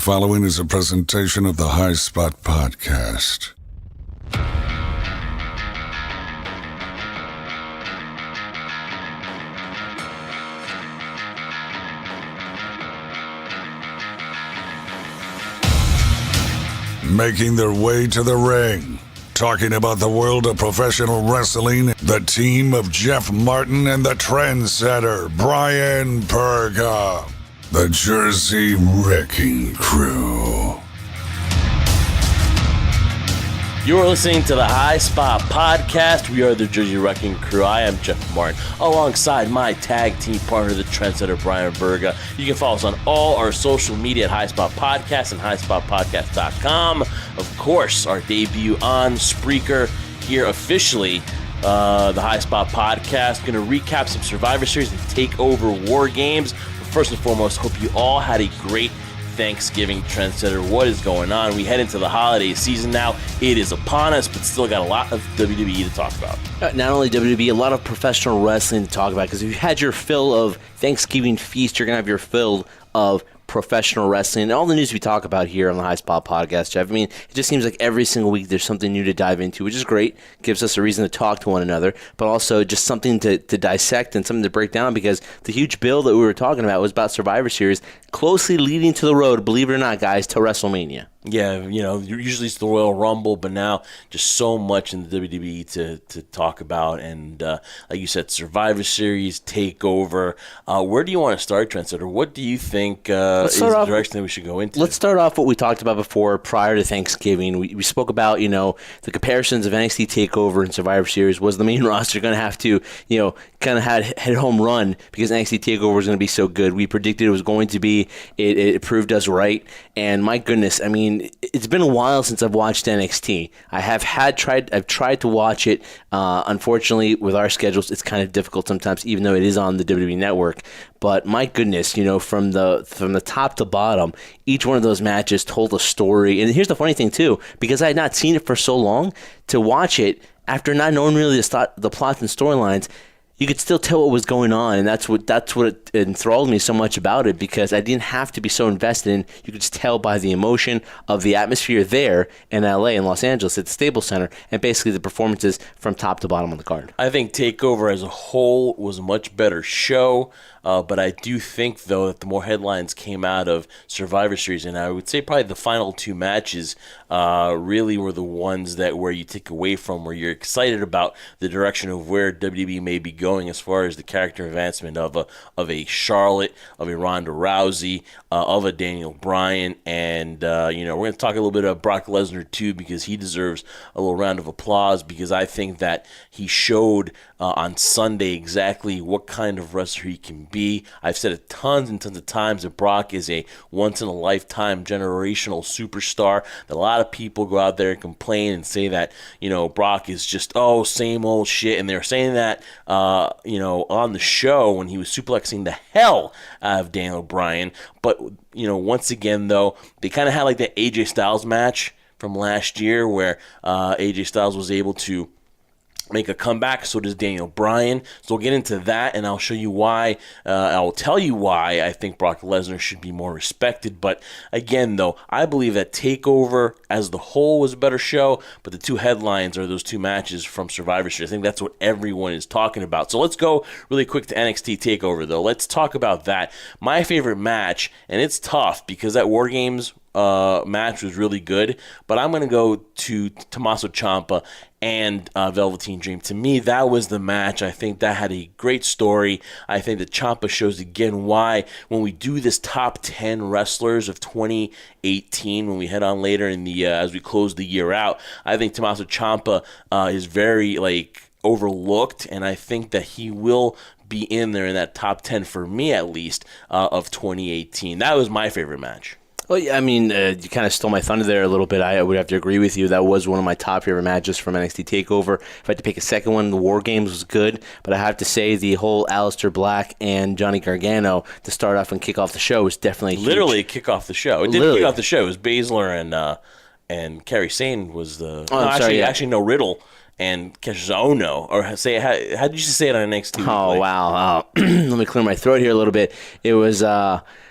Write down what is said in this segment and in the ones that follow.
following is a presentation of the High Spot Podcast. Making their way to the ring, talking about the world of professional wrestling, the team of Jeff Martin and the Trendsetter, Brian Perga, the Jersey Wrecking Crew. You're listening to the High Spot Podcast. We are the Jersey Wrecking Crew. I am Jeff Martin, alongside my tag team partner, the Trendsetter, Brian Berga. You can follow us on all our social media at High Spot Podcast and highspotpodcast.com. Of course, our debut on Spreaker here officially, the High Spot Podcast. Going to recap some Survivor Series and TakeOver War Games. But first and foremost, hope you all had a great Thanksgiving. Trendsetter, what is going on? We head into the holiday season now. It is upon us, but still got a lot of WWE to talk about. Not only WWE, a lot of professional wrestling to talk about, because if you had your fill of Thanksgiving feast, you're going to have your fill of professional wrestling and all the news we talk about here on the High Spot Podcast, Jeff. I mean, it just seems like every single week there's something new to dive into, which is great. Gives us a reason to talk to one another, but also just something to dissect and something to break down, because the huge bill that we were talking about was about Survivor Series, closely leading to the road, believe it or not, guys, to WrestleMania. Yeah, you know, usually it's the Royal Rumble, but now just so much in the WWE to talk about. And like you said, Survivor Series, TakeOver. Where do you want to start, Trendsetter? What do you think is the direction that we should go into? Let's start off what we talked about before, prior to Thanksgiving. We spoke about, you know, the comparisons of NXT TakeOver and Survivor Series. Was the main roster going to have to, you know, kind of hit home run because NXT TakeOver was going to be so good? We predicted it was going to be. It proved us right. And my goodness, I mean, it's been a while since I've watched NXT. I've tried to watch it. Unfortunately, with our schedules, it's kind of difficult sometimes, even though it is on the WWE Network. But my goodness, you know, from the top to bottom, each one of those matches told a story. And here's the funny thing too, because I had not seen it for so long, to watch it after not knowing really the plots and storylines, you could still tell what was going on, and that's what enthralled me so much about it, because I didn't have to be so invested in. You could just tell by the emotion of the atmosphere there in LA and Los Angeles at the Staples Center, and basically the performances from top to bottom on the card. I think TakeOver as a whole was a much better show. But I do think, though, that the more headlines came out of Survivor Series, and I would say probably the final two matches really were the ones where you take away from, where you're excited about the direction of where WWE may be going as far as the character advancement of a Charlotte, of a Ronda Rousey, of a Daniel Bryan, and you know, we're going to talk a little bit about Brock Lesnar too, because he deserves a little round of applause, because I think that he showed on Sunday exactly what kind of wrestler he can be. I've said it tons and tons of times that Brock is a once-in-a-lifetime generational superstar, that a lot of people go out there and complain and say that, you know, Brock is just, same old shit, and they're saying that, you know, on the show when he was suplexing the hell out of Daniel Bryan. But, you know, once again, though, they kind of had like that AJ Styles match from last year where AJ Styles was able to make a comeback. So does Daniel Bryan. So we'll get into that, and I'll show you why. I'll tell you why I think Brock Lesnar should be more respected. But again, though, I believe that TakeOver as the whole was a better show, but the two headlines are those two matches from Survivor Series. I think that's what everyone is talking about. So let's go really quick to NXT TakeOver, though. Let's talk about that. My favorite match, and it's tough because that War Games match was really good, but I'm going to go to Tommaso Ciampa and Velveteen Dream. To me, that was the match. I think that had a great story. I think that Ciampa shows again why when we do this top 10 wrestlers of 2018, when we head on later in the as we close the year out, I think Tommaso Ciampa is very overlooked, and I think that he will be in there in that top 10 for me at least of 2018. That was my favorite match. Well, yeah, I mean, you kind of stole my thunder there a little bit. I would have to agree with you. That was one of my top favorite matches from NXT TakeOver. If I had to pick a second one, the War Games was good, but I have to say the whole Aleister Black and Johnny Gargano to start off and kick off the show was definitely huge. Literally kick off the show. It didn't kick off the show. It was Baszler and Kairi Sane was the... Oh, actually, no, Riddle and Cassius Ohno, or how did you say it on NXT? Oh, wow. Let me clear my throat here a little bit. It was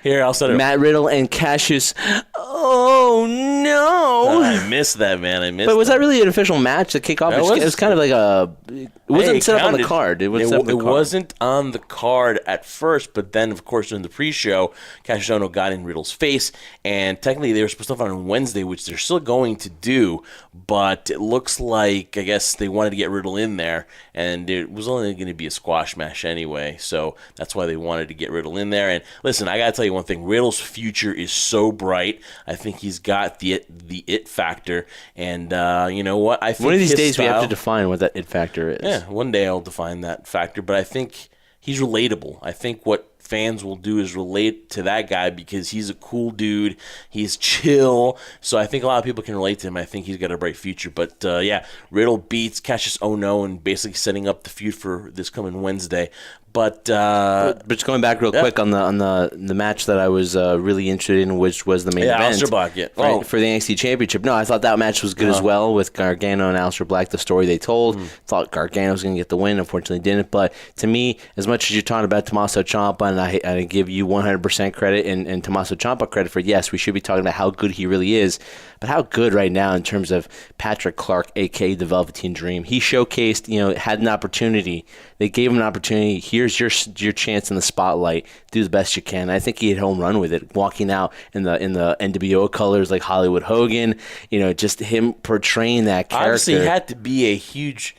Here, I'll set it Matt Riddle and Cassius. Oh, no. I missed that, man. But was that really an official match to kick off? It was kind of like it wasn't set up on the card. It wasn't on the card at first, but then, of course, during the pre-show, Cassius Ohno got in Riddle's face, and technically they were supposed to have it on Wednesday, which they're still going to do, but it looks like, I guess, they wanted to get Riddle in there, and it was only going to be a squash match anyway, so that's why they wanted to get Riddle in there. And listen, I got to tell you one thing. Riddle's future is so bright. I think he's got the it factor, and you know what? I think one of these days we have to define what that it factor is. Yeah, one day I'll define that factor, but I think he's relatable. I think what fans will do is relate to that guy because he's a cool dude. He's chill. So I think a lot of people can relate to him. I think he's got a bright future. But, yeah, Riddle beats Cassius Ohno and basically setting up the feud for this coming Wednesday. But just going back real quick on the match that I was really interested in, which was the main event. Aleister Black, yeah. For the NXT Championship. No, I thought that match was good as well with Gargano and Aleister Black, the story they told. Thought Gargano was going to get the win. Unfortunately didn't. But to me, as much as you're talking about Tommaso Ciampa, and I give you 100% credit and Tommaso Ciampa credit for, yes, we should be talking about how good he really is. But how good right now in terms of Patrick Clark, a.k.a. the Velveteen Dream. He showcased, had an opportunity. They gave him an opportunity. Here's your chance in the spotlight. Do the best you can. I think he hit home run with it, walking out in the NWO colors like Hollywood Hogan. Just him portraying that character. Obviously, he had to be a huge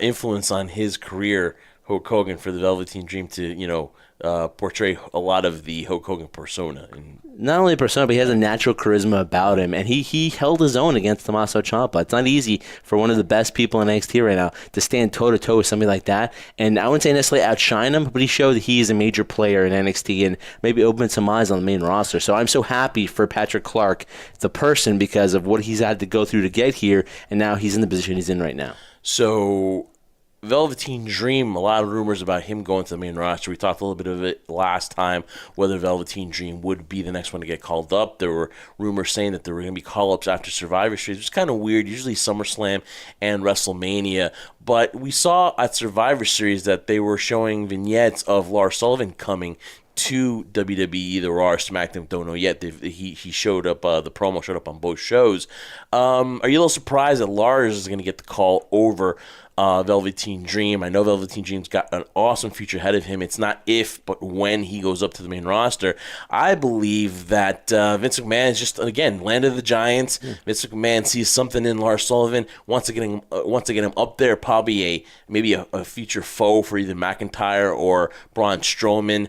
influence on his career, Hulk Hogan, for the Velveteen Dream to portray a lot of the Hulk Hogan persona. Not only persona, but he has a natural charisma about him, and he held his own against Tommaso Ciampa. It's not easy for one of the best people in NXT right now to stand toe-to-toe with somebody like that, and I wouldn't say necessarily outshine him, but he showed that he is a major player in NXT and maybe opened some eyes on the main roster. So I'm so happy for Patrick Clark, the person, because of what he's had to go through to get here, and now he's in the position he's in right now. So Velveteen Dream, a lot of rumors about him going to the main roster. We talked a little bit of it last time, whether Velveteen Dream would be the next one to get called up. There were rumors saying that there were going to be call-ups after Survivor Series, which is kind of weird, usually SummerSlam and WrestleMania. But we saw at Survivor Series that they were showing vignettes of Lars Sullivan coming to WWE, the Raw or SmackDown, don't know yet. He showed up, the promo showed up on both shows. Are you a little surprised that Lars is going to get the call over Velveteen Dream? I know Velveteen Dream's got an awesome future ahead of him. It's not if, but when he goes up to the main roster. I believe that Vince McMahon is just, again, land of the Giants. Vince McMahon sees something in Lars Sullivan, wants to get him up there, probably maybe a future foe for either McIntyre or Braun Strowman.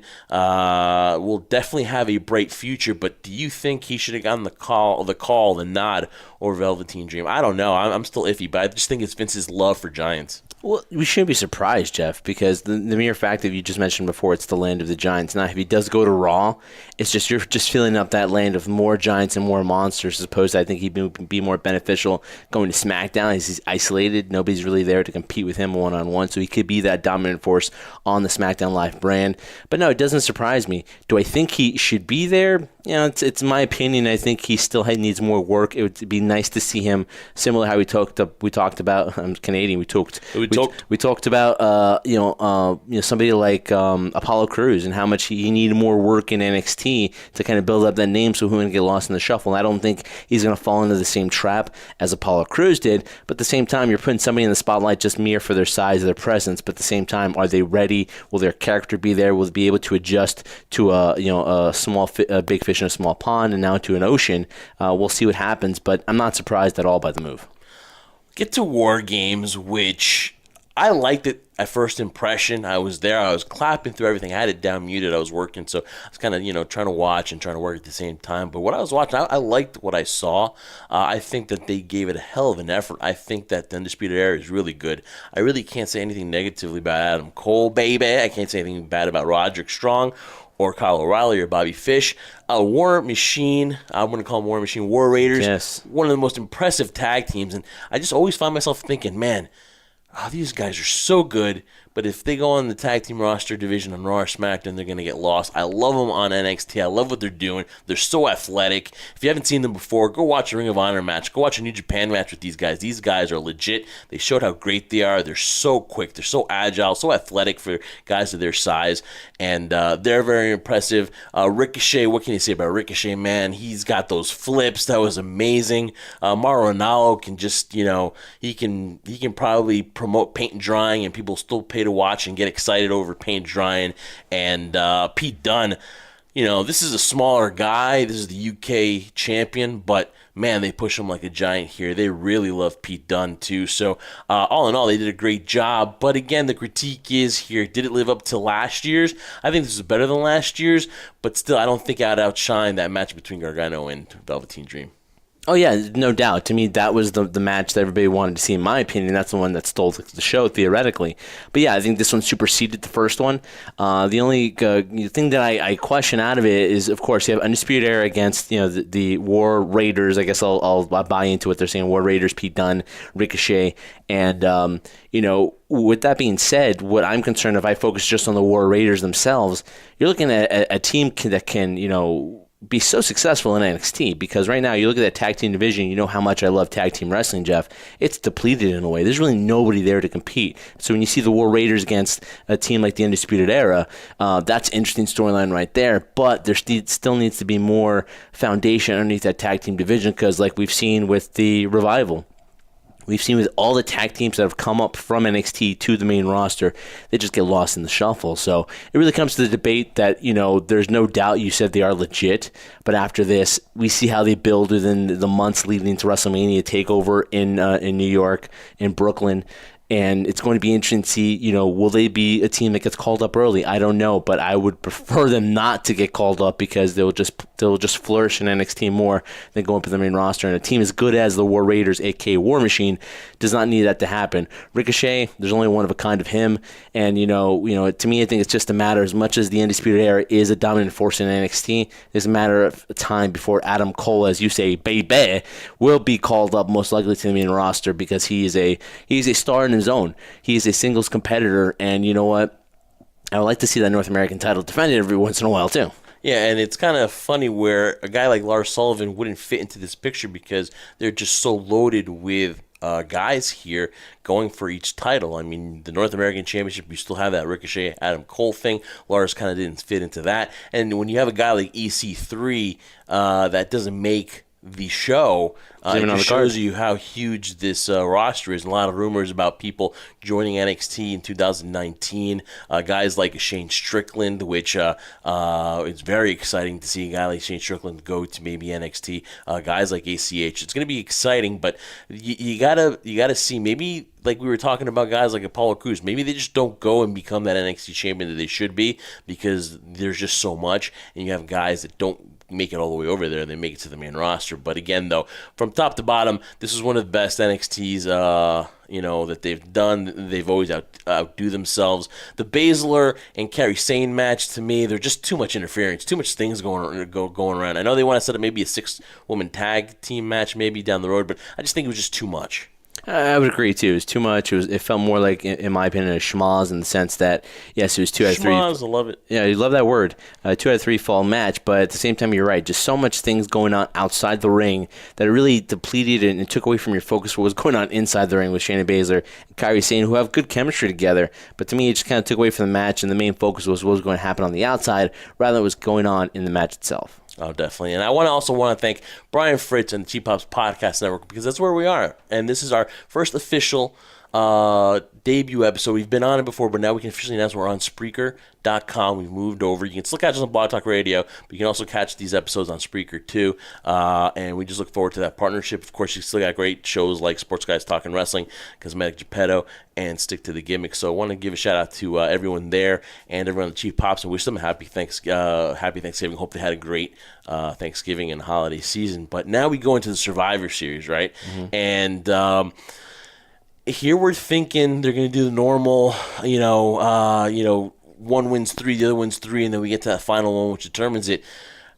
Will definitely have a bright future, but do you think he should have gotten the nod over Velveteen Dream? I don't know. I'm still iffy, but I just think it's Vince's love for Giants. Well, we shouldn't be surprised, Jeff, because the mere fact that you just mentioned before, it's the land of the Giants. Now, if he does go to Raw, it's just you're just filling up that land of more Giants and more monsters, as opposed to, I think he'd be more beneficial going to SmackDown. He's isolated. Nobody's really there to compete with him one-on-one, so he could be that dominant force on the SmackDown Live brand. But no, it doesn't surprise me. Do I think he should be there? It's my opinion. I think he still needs more work. It would be nice to see him, similar to how we talked about. I'm Canadian. We talked about somebody like Apollo Crews and how much he needed more work in NXT to kind of build up that name so he wouldn't get lost in the shuffle. And I don't think he's going to fall into the same trap as Apollo Crews did. But at the same time, you're putting somebody in the spotlight just mere for their size, their presence. But at the same time, are they ready? Will their character be there? Will they be able to adjust to a big fish in a small pond and now to an ocean? We'll see what happens. But I'm not surprised at all by the move. Get to War Games, which I liked it at first impression. I was there. I was clapping through everything. I had it down muted. I was working, so I was kind of, trying to watch and trying to work at the same time. But what I was watching, I liked what I saw. I think that they gave it a hell of an effort. I think that the Undisputed Era is really good. I really can't say anything negatively about Adam Cole, baby. I can't say anything bad about Roderick Strong or Kyle O'Reilly or Bobby Fish. War Machine, I'm going to call them War Machine, War Raiders. Yes. One of the most impressive tag teams. And I just always find myself thinking, man, these guys are so good, but if they go on the tag team roster division on Raw or SmackDown, they're going to get lost. I love them on NXT. I love what they're doing. They're so athletic. If you haven't seen them before, go watch a Ring of Honor match. Go watch a New Japan match with these guys. These guys are legit. They showed how great they are. They're so quick. They're so agile, so athletic for guys of their size, and they're very impressive. Ricochet, what can you say about Ricochet, man? He's got those flips. That was amazing. Mauro Ranallo can just, he can probably promote paint and drying, and people still pay to watch and get excited over paint drying. And Pete Dunne, this is a smaller guy. This is the UK champion, but man, they push him like a giant here. They really love Pete Dunne too. So all in all, they did a great job. But again, the critique is here, did it live up to last year's? I think this is better than last year's, but still, I don't think I'd outshine that match between Gargano and Velveteen Dream. Oh, yeah, no doubt. To me, that was the match that everybody wanted to see, in my opinion. That's the one that stole the show, theoretically. But, yeah, I think this one superseded the first one. The only thing that I question out of it is, of course, you have Undisputed Era against the War Raiders. I guess I'll buy into what they're saying. War Raiders, Pete Dunne, Ricochet. And, with that being said, what I'm concerned, if I focus just on the War Raiders themselves, you're looking at a team that can, be so successful in NXT, because right now you look at that tag team division, you know how much I love tag team wrestling, Jeff. It's depleted in a way. There's really nobody there to compete. So when you see the War Raiders against a team like the Undisputed Era, that's an interesting storyline right there, but there still needs to be more foundation underneath that tag team division, because like we've seen with the Revival, we've seen with all the tag teams that have come up from NXT to the main roster, they just get lost in the shuffle. So it really comes to the debate that, there's no doubt you said they are legit, but after this, we see how they build within the months leading to WrestleMania TakeOver in New York, in Brooklyn. And it's going to be interesting to see, will they be a team that gets called up early? I don't know, but I would prefer them not to get called up, because they'll just flourish in NXT more than going up to the main roster. And a team as good as the War Raiders, aka War Machine, does not need that to happen. Ricochet, there's only one of a kind of him, and to me, I think it's just a matter, as much as the Undisputed Era is a dominant force in NXT, it's a matter of time before Adam Cole, as you say, baby, will be called up most likely to the main roster, because he's a star in his own. He is a singles competitor, and you know what? I would like to see that North American title defended every once in a while too. Yeah, and it's kind of funny where a guy like Lars Sullivan wouldn't fit into this picture, because they're just so loaded with guys here going for each title. I mean, the North American Championship, you still have that Ricochet Adam Cole thing. Lars kind of didn't fit into that. And when you have a guy like EC3 that doesn't make the show, it just shows you how huge this roster is. And a lot of rumors about people joining NXT in 2019. Guys like Shane Strickland, which it's very exciting to see a guy like Shane Strickland go to maybe NXT. Guys like ACH. It's going to be exciting, but you gotta see, maybe like we were talking about guys like Apollo Crews, maybe they just don't go and become that NXT champion that they should be, because there's just so much, and you have guys that don't make it all the way over there. They make it to the main roster. But again, though, from top to bottom, this is one of the best NXTs that they've done. They've always outdo themselves. The Baszler and Kairi Sane match, to me, they're just too much interference, too much things going around. I know they want to set up maybe a 6-woman tag team match maybe down the road, but I just think it was just too much. I would agree too. It was too much. It felt more like, in my opinion, a schmoz, in the sense that, yes, it was 2 out of 3. Schmoz, I love it. Yeah, you love that word. 2 out of 3 fall match, but at the same time, you're right. Just so much things going on outside the ring that it really depleted and took away from your focus what was going on inside the ring with Shayna Baszler and Kairi Sane, who have good chemistry together. But to me, it just kind of took away from the match, and the main focus was what was going to happen on the outside rather than what was going on in the match itself. Oh, definitely. And I also want to thank Brian Fritz and the Cheap Pops Podcast Network, because that's where we are. And this is our first official debut episode. We've been on it before, but now we can officially announce we're on Spreaker.com. We've moved over. You can still catch us on Blog Talk Radio, but you can also catch these episodes on Spreaker too. And we just look forward to that partnership. Of course, you still got great shows like Sports Guys Talking Wrestling, Cosmetic Geppetto, and Stick to the Gimmick. So I want to give a shout out to everyone there and everyone at the Chief Pops, and wish them a happy Thanksgiving. Hope they had a great Thanksgiving and holiday season. But now we go into the Survivor Series, right? Mm-hmm. And here we're thinking they're going to do the normal, one wins 3, the other wins 3, and then we get to that final one which determines it.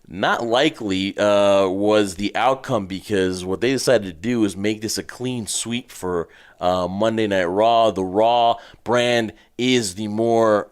Not likely was the outcome, because what they decided to do is make this a clean sweep for Monday Night Raw. The Raw brand is the more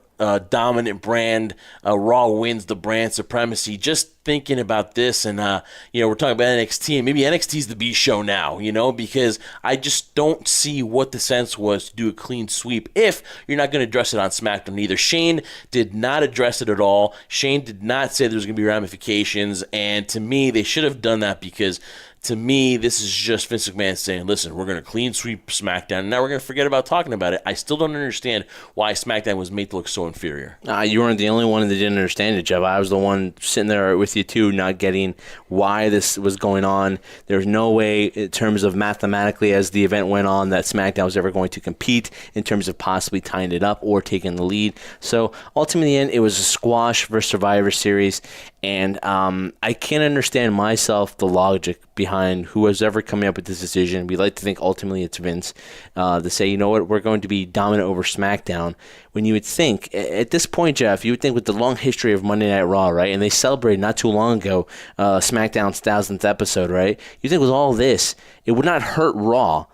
dominant brand. Raw wins the brand supremacy. Just thinking about this, and we're talking about NXT, and maybe NXT's the B show now, because I just don't see what the sense was to do a clean sweep if you're not going to address it on SmackDown either. Shane did not address it at all. Shane did not say there was going to be ramifications, and to me, they should have done that, because to me, this is just Vince McMahon saying, listen, we're going to clean sweep SmackDown, and now we're going to forget about talking about it. I still don't understand why SmackDown was made to look so inferior. You weren't the only one that didn't understand it, Jeff. I was the one sitting there with you, too, not getting why this was going on. There's no way, in terms of mathematically, as the event went on, that SmackDown was ever going to compete in terms of possibly tying it up or taking the lead. So, ultimately, in the end, it was a squash versus Survivor Series, and I can't understand myself the logic behind who was ever coming up with this decision. We like to think ultimately it's Vince to say, you know what, we're going to be dominant over SmackDown. When you would think, at this point, Jeff, you would think with the long history of Monday Night Raw, right, and they celebrated not too long ago SmackDown's 1000th episode, right, you think with all this, it would not hurt Raw,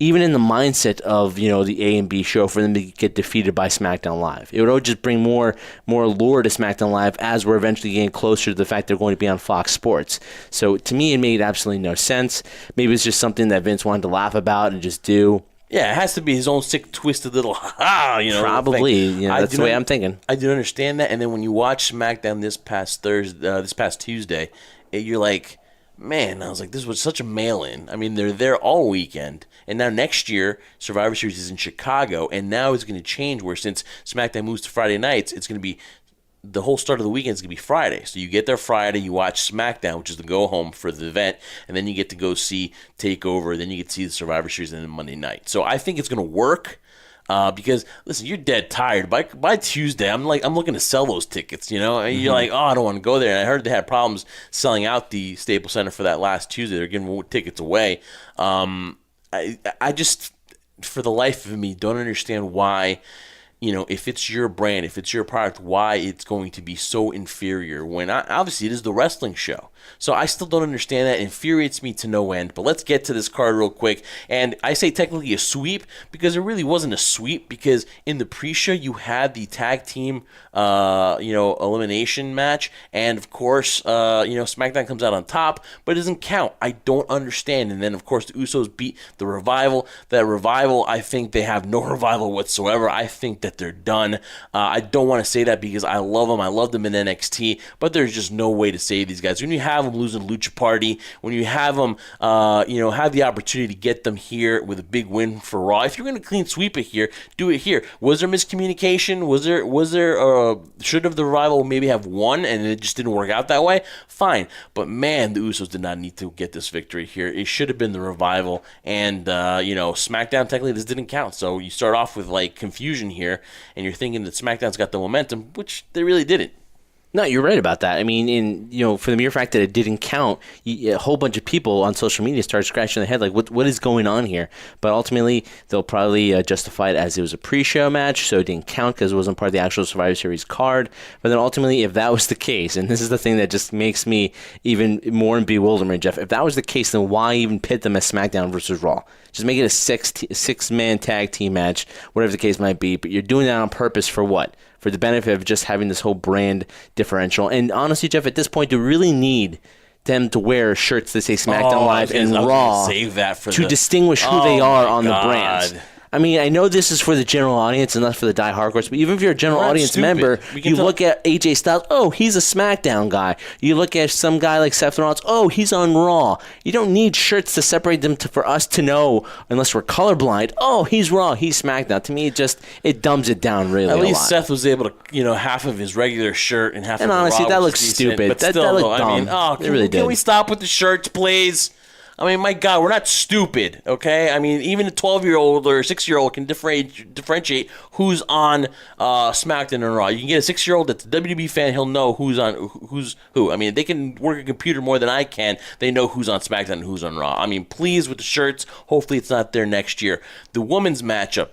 even in the mindset of, the A and B show, for them to get defeated by SmackDown Live. It would just bring more allure to SmackDown Live as we're eventually getting closer to the fact they're going to be on Fox Sports. So to me, it made absolutely no sense. Maybe it's just something that Vince wanted to laugh about and just do. Yeah, it has to be his own sick, twisted little ha-ha, Probably, that's the way I'm thinking. I do understand that, and then when you watch SmackDown this past Tuesday, you're like, man, I was like, this was such a mail-in. I mean, they're there all weekend. And now next year, Survivor Series is in Chicago, and now it's going to change where since SmackDown moves to Friday nights, it's going to be the whole start of the weekend is going to be Friday. So you get there Friday, you watch SmackDown, which is the go-home for the event, and then you get to go see TakeOver, then you get to see the Survivor Series, and then Monday night. So I think it's going to work. Because listen, you're dead tired. By Tuesday, I'm looking to sell those tickets. And you're like, oh, I don't want to go there. And I heard they had problems selling out the Staples Center for that last Tuesday. They're giving tickets away. I just, for the life of me, don't understand why. If it's your brand, if it's your product, why it's going to be so inferior when obviously it is the wrestling show. So I still don't understand that. It infuriates me to no end. But let's get to this card real quick. And I say technically a sweep because it really wasn't a sweep, because in the pre-show you had the tag team, elimination match. And of course, SmackDown comes out on top, but it doesn't count. I don't understand. And then of course the Usos beat the Revival. That Revival, I think they have no revival whatsoever. I think that they're done. I don't want to say that because I love them. I loved them in NXT, but there's just no way to save these guys. When you have them losing Lucha Party, when you have them, have the opportunity to get them here with a big win for Raw. If you're going to clean sweep it here, do it here. Was there miscommunication? Was there should have the Revival maybe have won and it just didn't work out that way? Fine, but man, the Usos did not need to get this victory here. It should have been the Revival, and SmackDown technically this didn't count. So you start off with confusion here, and you're thinking that SmackDown's got the momentum, which they really didn't. No, you're right about that. I mean, for the mere fact that it didn't count, a whole bunch of people on social media started scratching their head like, what is going on here? But ultimately, they'll probably justify it as it was a pre-show match, so it didn't count because it wasn't part of the actual Survivor Series card. But then ultimately, if that was the case, and this is the thing that just makes me even more in bewilderment, Jeff, if that was the case, then why even pit them as SmackDown versus Raw? Just make it a six-man tag team match, whatever the case might be. But you're doing that on purpose for what? For the benefit of just having this whole brand differential. And honestly, Jeff, at this point, you really need them to wear shirts that say SmackDown Live and Raw save that for to distinguish who they are on the brands. I mean, I know this is for the general audience and not for the die-hardcores, but even if you're a general audience member, you look at AJ Styles, oh, he's a SmackDown guy. You look at some guy like Seth Rollins, oh, he's on Raw. You don't need shirts to separate them for us to know, unless we're colorblind, oh, he's Raw, he's SmackDown. To me, it dumbs it down really a lot. At least Seth was able to, half of his regular shirt and half of the Raw. And honestly, that looks decent, stupid. But that still, looked dumb. Can we stop with the shirts, please? I mean, my God, we're not stupid, okay? I mean, even a 12-year-old or a 6-year-old can differentiate who's on SmackDown and Raw. You can get a 6-year-old that's a WWE fan, he'll know who's who. I mean, they can work a computer more than I can. They know who's on SmackDown and who's on Raw. I mean, please, with the shirts, hopefully it's not there next year. The women's matchup,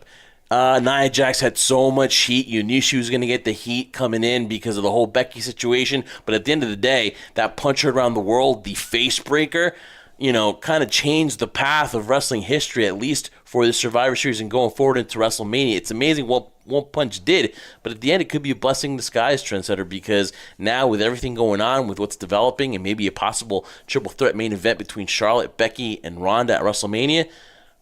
Nia Jax had so much heat. You knew she was going to get the heat coming in because of the whole Becky situation. But at the end of the day, that punch her around the world, the face breaker, kind of changed the path of wrestling history, at least for the Survivor Series and going forward into WrestleMania. It's amazing what one punch did, but at the end, it could be a blessing in disguise, Trendsetter, because now with everything going on, with what's developing, and maybe a possible triple threat main event between Charlotte, Becky, and Ronda at WrestleMania,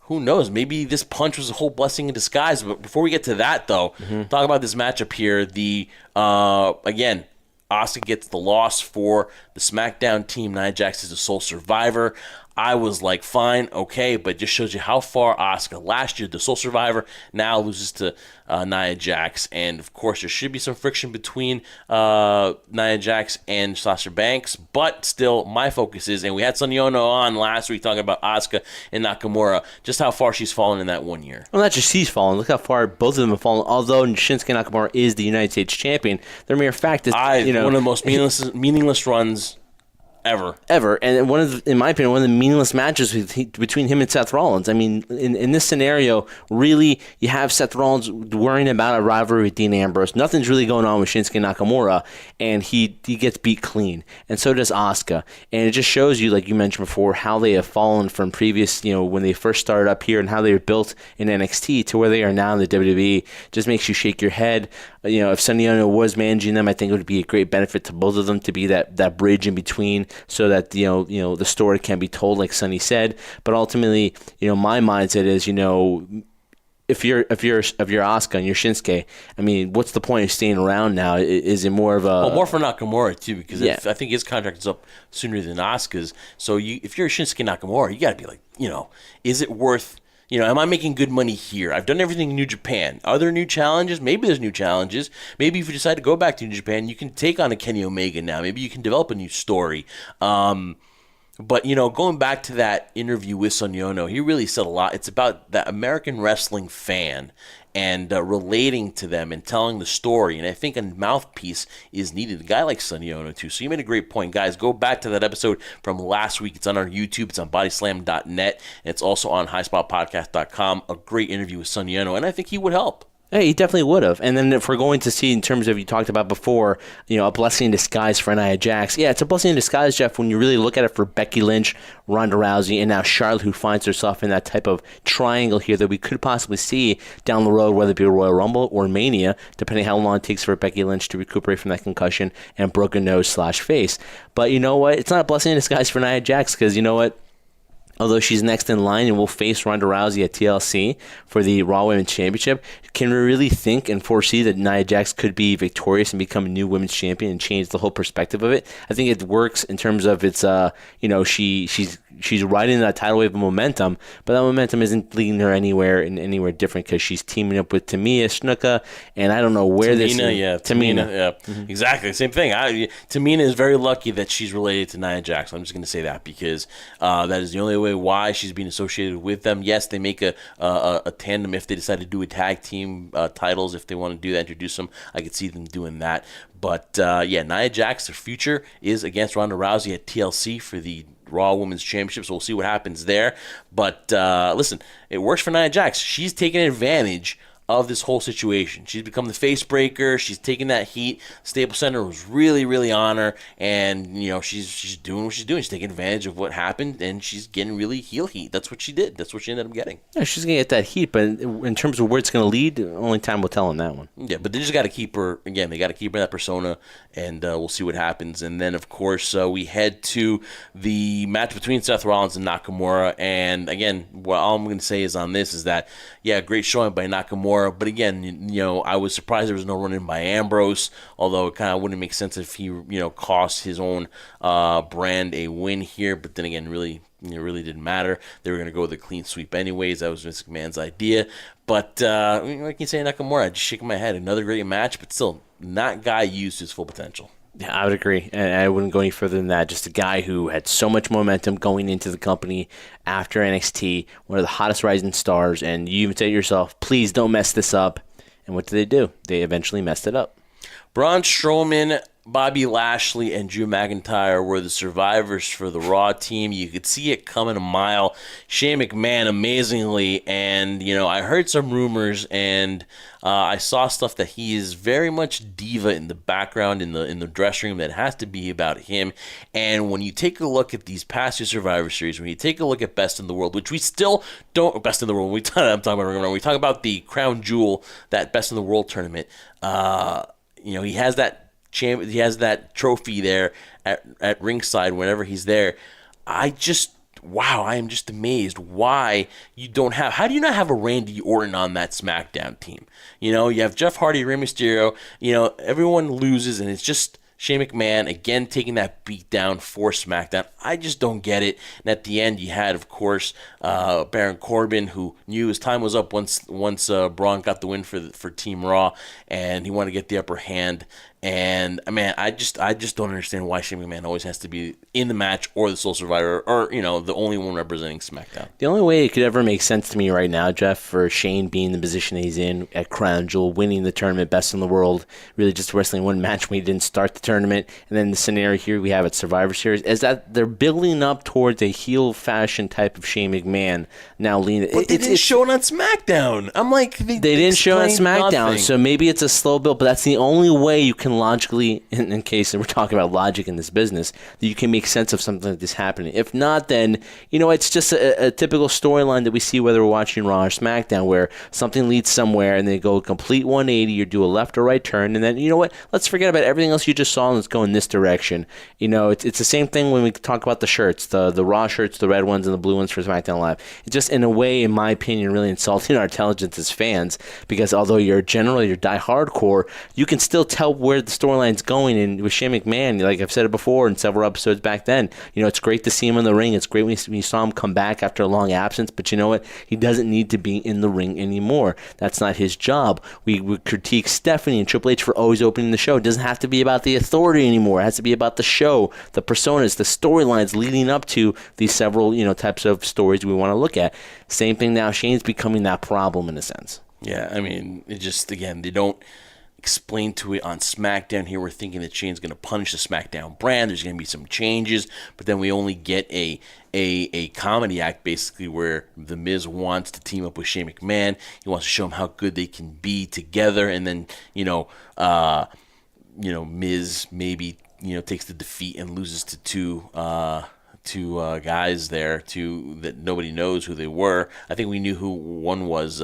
who knows? Maybe this punch was a whole blessing in disguise. But before we get to that, though, talk about this matchup here. Again, Asuka gets the loss for the SmackDown team. Nia Jax is the sole survivor. I was like, fine, okay, but it just shows you how far Asuka, last year, the sole survivor, now loses to Nia Jax. And, of course, there should be some friction between Nia Jax and Sasha Banks. But still, my focus is, and we had Sonya Ono on last week talking about Asuka and Nakamura, just how far she's fallen in that 1 year. Well, not just she's fallen. Look how far both of them have fallen. Although Shinsuke Nakamura is the United States champion, the mere fact is, one of the most meaningless runs ever. And in my opinion, one of the meaningless matches between him and Seth Rollins. I mean, in this scenario, really, you have Seth Rollins worrying about a rivalry with Dean Ambrose. Nothing's really going on with Shinsuke Nakamura, and he gets beat clean. And so does Asuka. And it just shows you, like you mentioned before, how they have fallen from previous, when they first started up here and how they were built in NXT to where they are now in the WWE. Just makes you shake your head. If Sonya Ono was managing them, I think it would be a great benefit to both of them to be that bridge in between, so that the story can be told, like Sonny said. But ultimately, my mindset is, if you're Asuka and you're Shinsuke, I mean, what's the point of staying around now? Is it more of a more for Nakamura too? Because I think his contract is up sooner than Asuka's. So if you're Shinsuke Nakamura, you got to be like, is it worth? Am I making good money here? I've done everything in New Japan. Are there new challenges? Maybe there's new challenges. Maybe if you decide to go back to New Japan, you can take on a Kenny Omega now. Maybe you can develop a new story. But, going back to that interview with Sonya Ono, he really said a lot. It's about that American wrestling fan and relating to them and telling the story. And I think a mouthpiece is needed. A guy like Sonya Ono, too. So you made a great point. Guys, go back to that episode from last week. It's on our YouTube. It's on bodyslam.net. And it's also on highspotpodcast.com. A great interview with Sonya Ono. And I think he would help. Yeah, he definitely would have. And then if we're going to see, in terms of, you talked about before, a blessing in disguise for Nia Jax. Yeah, it's a blessing in disguise, Jeff, when you really look at it for Becky Lynch, Ronda Rousey, and now Charlotte, who finds herself in that type of triangle here that we could possibly see down the road, whether it be a Royal Rumble or Mania, depending how long it takes for Becky Lynch to recuperate from that concussion and broken nose/face. But you know what? It's not a blessing in disguise for Nia Jax, because you know what? Although she's next in line and will face Ronda Rousey at TLC for the Raw Women's Championship, can we really think and foresee that Nia Jax could be victorious and become a new Women's Champion and change the whole perspective of it? I think it works in terms of it's, she's riding that tidal wave of momentum, but that momentum isn't leading her anywhere different, because she's teaming up with Tamina Snuka, and I don't know where Tamina, yeah. Mm-hmm. Exactly, same thing. Tamina is very lucky that she's related to Nia Jax. I'm just going to say that because that is the only way why she's being associated with them. Yes, they make a tandem if they decide to do a tag team titles. If they want to do that, introduce them, I could see them doing that. But Nia Jax, their future is against Ronda Rousey at TLC for the Raw Women's Championship, so we'll see what happens there. But listen, it works for Nia Jax. She's taking advantage of this whole situation. She's become the face breaker. She's taking that heat. Staples Center was really, really on her, and she's doing what she's doing. She's taking advantage of what happened, and she's getting really heel heat. That's what she did. That's what she ended up getting. Yeah, she's gonna get that heat, but in terms of where it's gonna lead, only time will tell on that one. Yeah, but they just got to keep her. Again, they got to keep her in that persona, and we'll see what happens. And then, of course, we head to the match between Seth Rollins and Nakamura. And again, what all I'm gonna say is on this is that, great showing by Nakamura. But again, I was surprised there was no run-in by Ambrose, although it kind of wouldn't make sense if he, cost his own brand a win here. But then again, really didn't matter. They were going to go with a clean sweep anyways. That was Vince McMahon's idea. But like you say, Nakamura, just shaking my head. Another great match, but still not guy used his full potential. Yeah, I would agree, and I wouldn't go any further than that. Just a guy who had so much momentum going into the company after NXT, one of the hottest rising stars, and you even say to yourself, please don't mess this up. And what did they do? They eventually messed it up. Braun Strowman Bobby Lashley and Drew McIntyre were the survivors for the Raw team. You could see it coming a mile. Shane McMahon, amazingly, and I heard some rumors, and I saw stuff that he is very much diva in the background in the dressing room. That has to be about him. And when you take a look at these past two Survivor Series, when you take a look at Best in the World, which we still don't Best in the World. I'm talking about we talk about the Crown Jewel, that Best in the World tournament. He has that. He has that trophy there at ringside whenever he's there. I am just amazed why how do you not have a Randy Orton on that SmackDown team? You have Jeff Hardy, Rey Mysterio, everyone loses, and it's just Shane McMahon again taking that beat down for SmackDown. I just don't get it. And at the end, you had, of course, Baron Corbin, who knew his time was up once Braun got the win for Team Raw, and he wanted to get the upper hand. And man, I just don't understand why Shane McMahon always has to be in the match or the sole survivor or the only one representing SmackDown. The only way it could ever make sense to me right now, Jeff, for Shane being in the position that he's in at Crown Jewel, winning the tournament, Best in the World, really just wrestling one match when he didn't start the tournament, and then the scenario here we have at Survivor Series is that they're building up towards a heel fashion type of Shane McMahon now leaning. But they didn't show it on SmackDown. I'm like, they didn't show it on SmackDown, nothing. So maybe it's a slow build, but that's the only way you can logically, in case we're talking about logic in this business, that you can make sense of something like this happening. If not, then it's just a typical storyline that we see whether we're watching Raw or SmackDown, where something leads somewhere and they go a complete 180, or do a left or right turn, and then let's forget about everything else you just saw and let's go in this direction. It's the same thing when we talk about the shirts, the Raw shirts, the red ones and the blue ones for SmackDown Live. It's just, in a way, in my opinion, really insulting our intelligence as fans, because although you're die hardcore, you can still tell where the storyline's going. And with Shane McMahon, like I've said it before in several episodes back then, it's great to see him in the ring. It's great when you saw him come back after a long absence, but you know what? He doesn't need to be in the ring anymore. That's not his job. We critique Stephanie and Triple H for always opening the show. It doesn't have to be about the authority anymore. It has to be about the show, the personas, the storylines leading up to these several types of stories we want to look at. Same thing now. Shane's becoming that problem in a sense. Yeah, I mean, it just, again, they don't explain to it on SmackDown. Here we're thinking that Shane's going to punish the SmackDown brand. There's going to be some changes, but then we only get a comedy act, basically, where The Miz wants to team up with Shane McMahon. He wants to show him how good they can be together, and then, Miz maybe, takes the defeat and loses to two guys there, that nobody knows who they were. I think we knew who one was,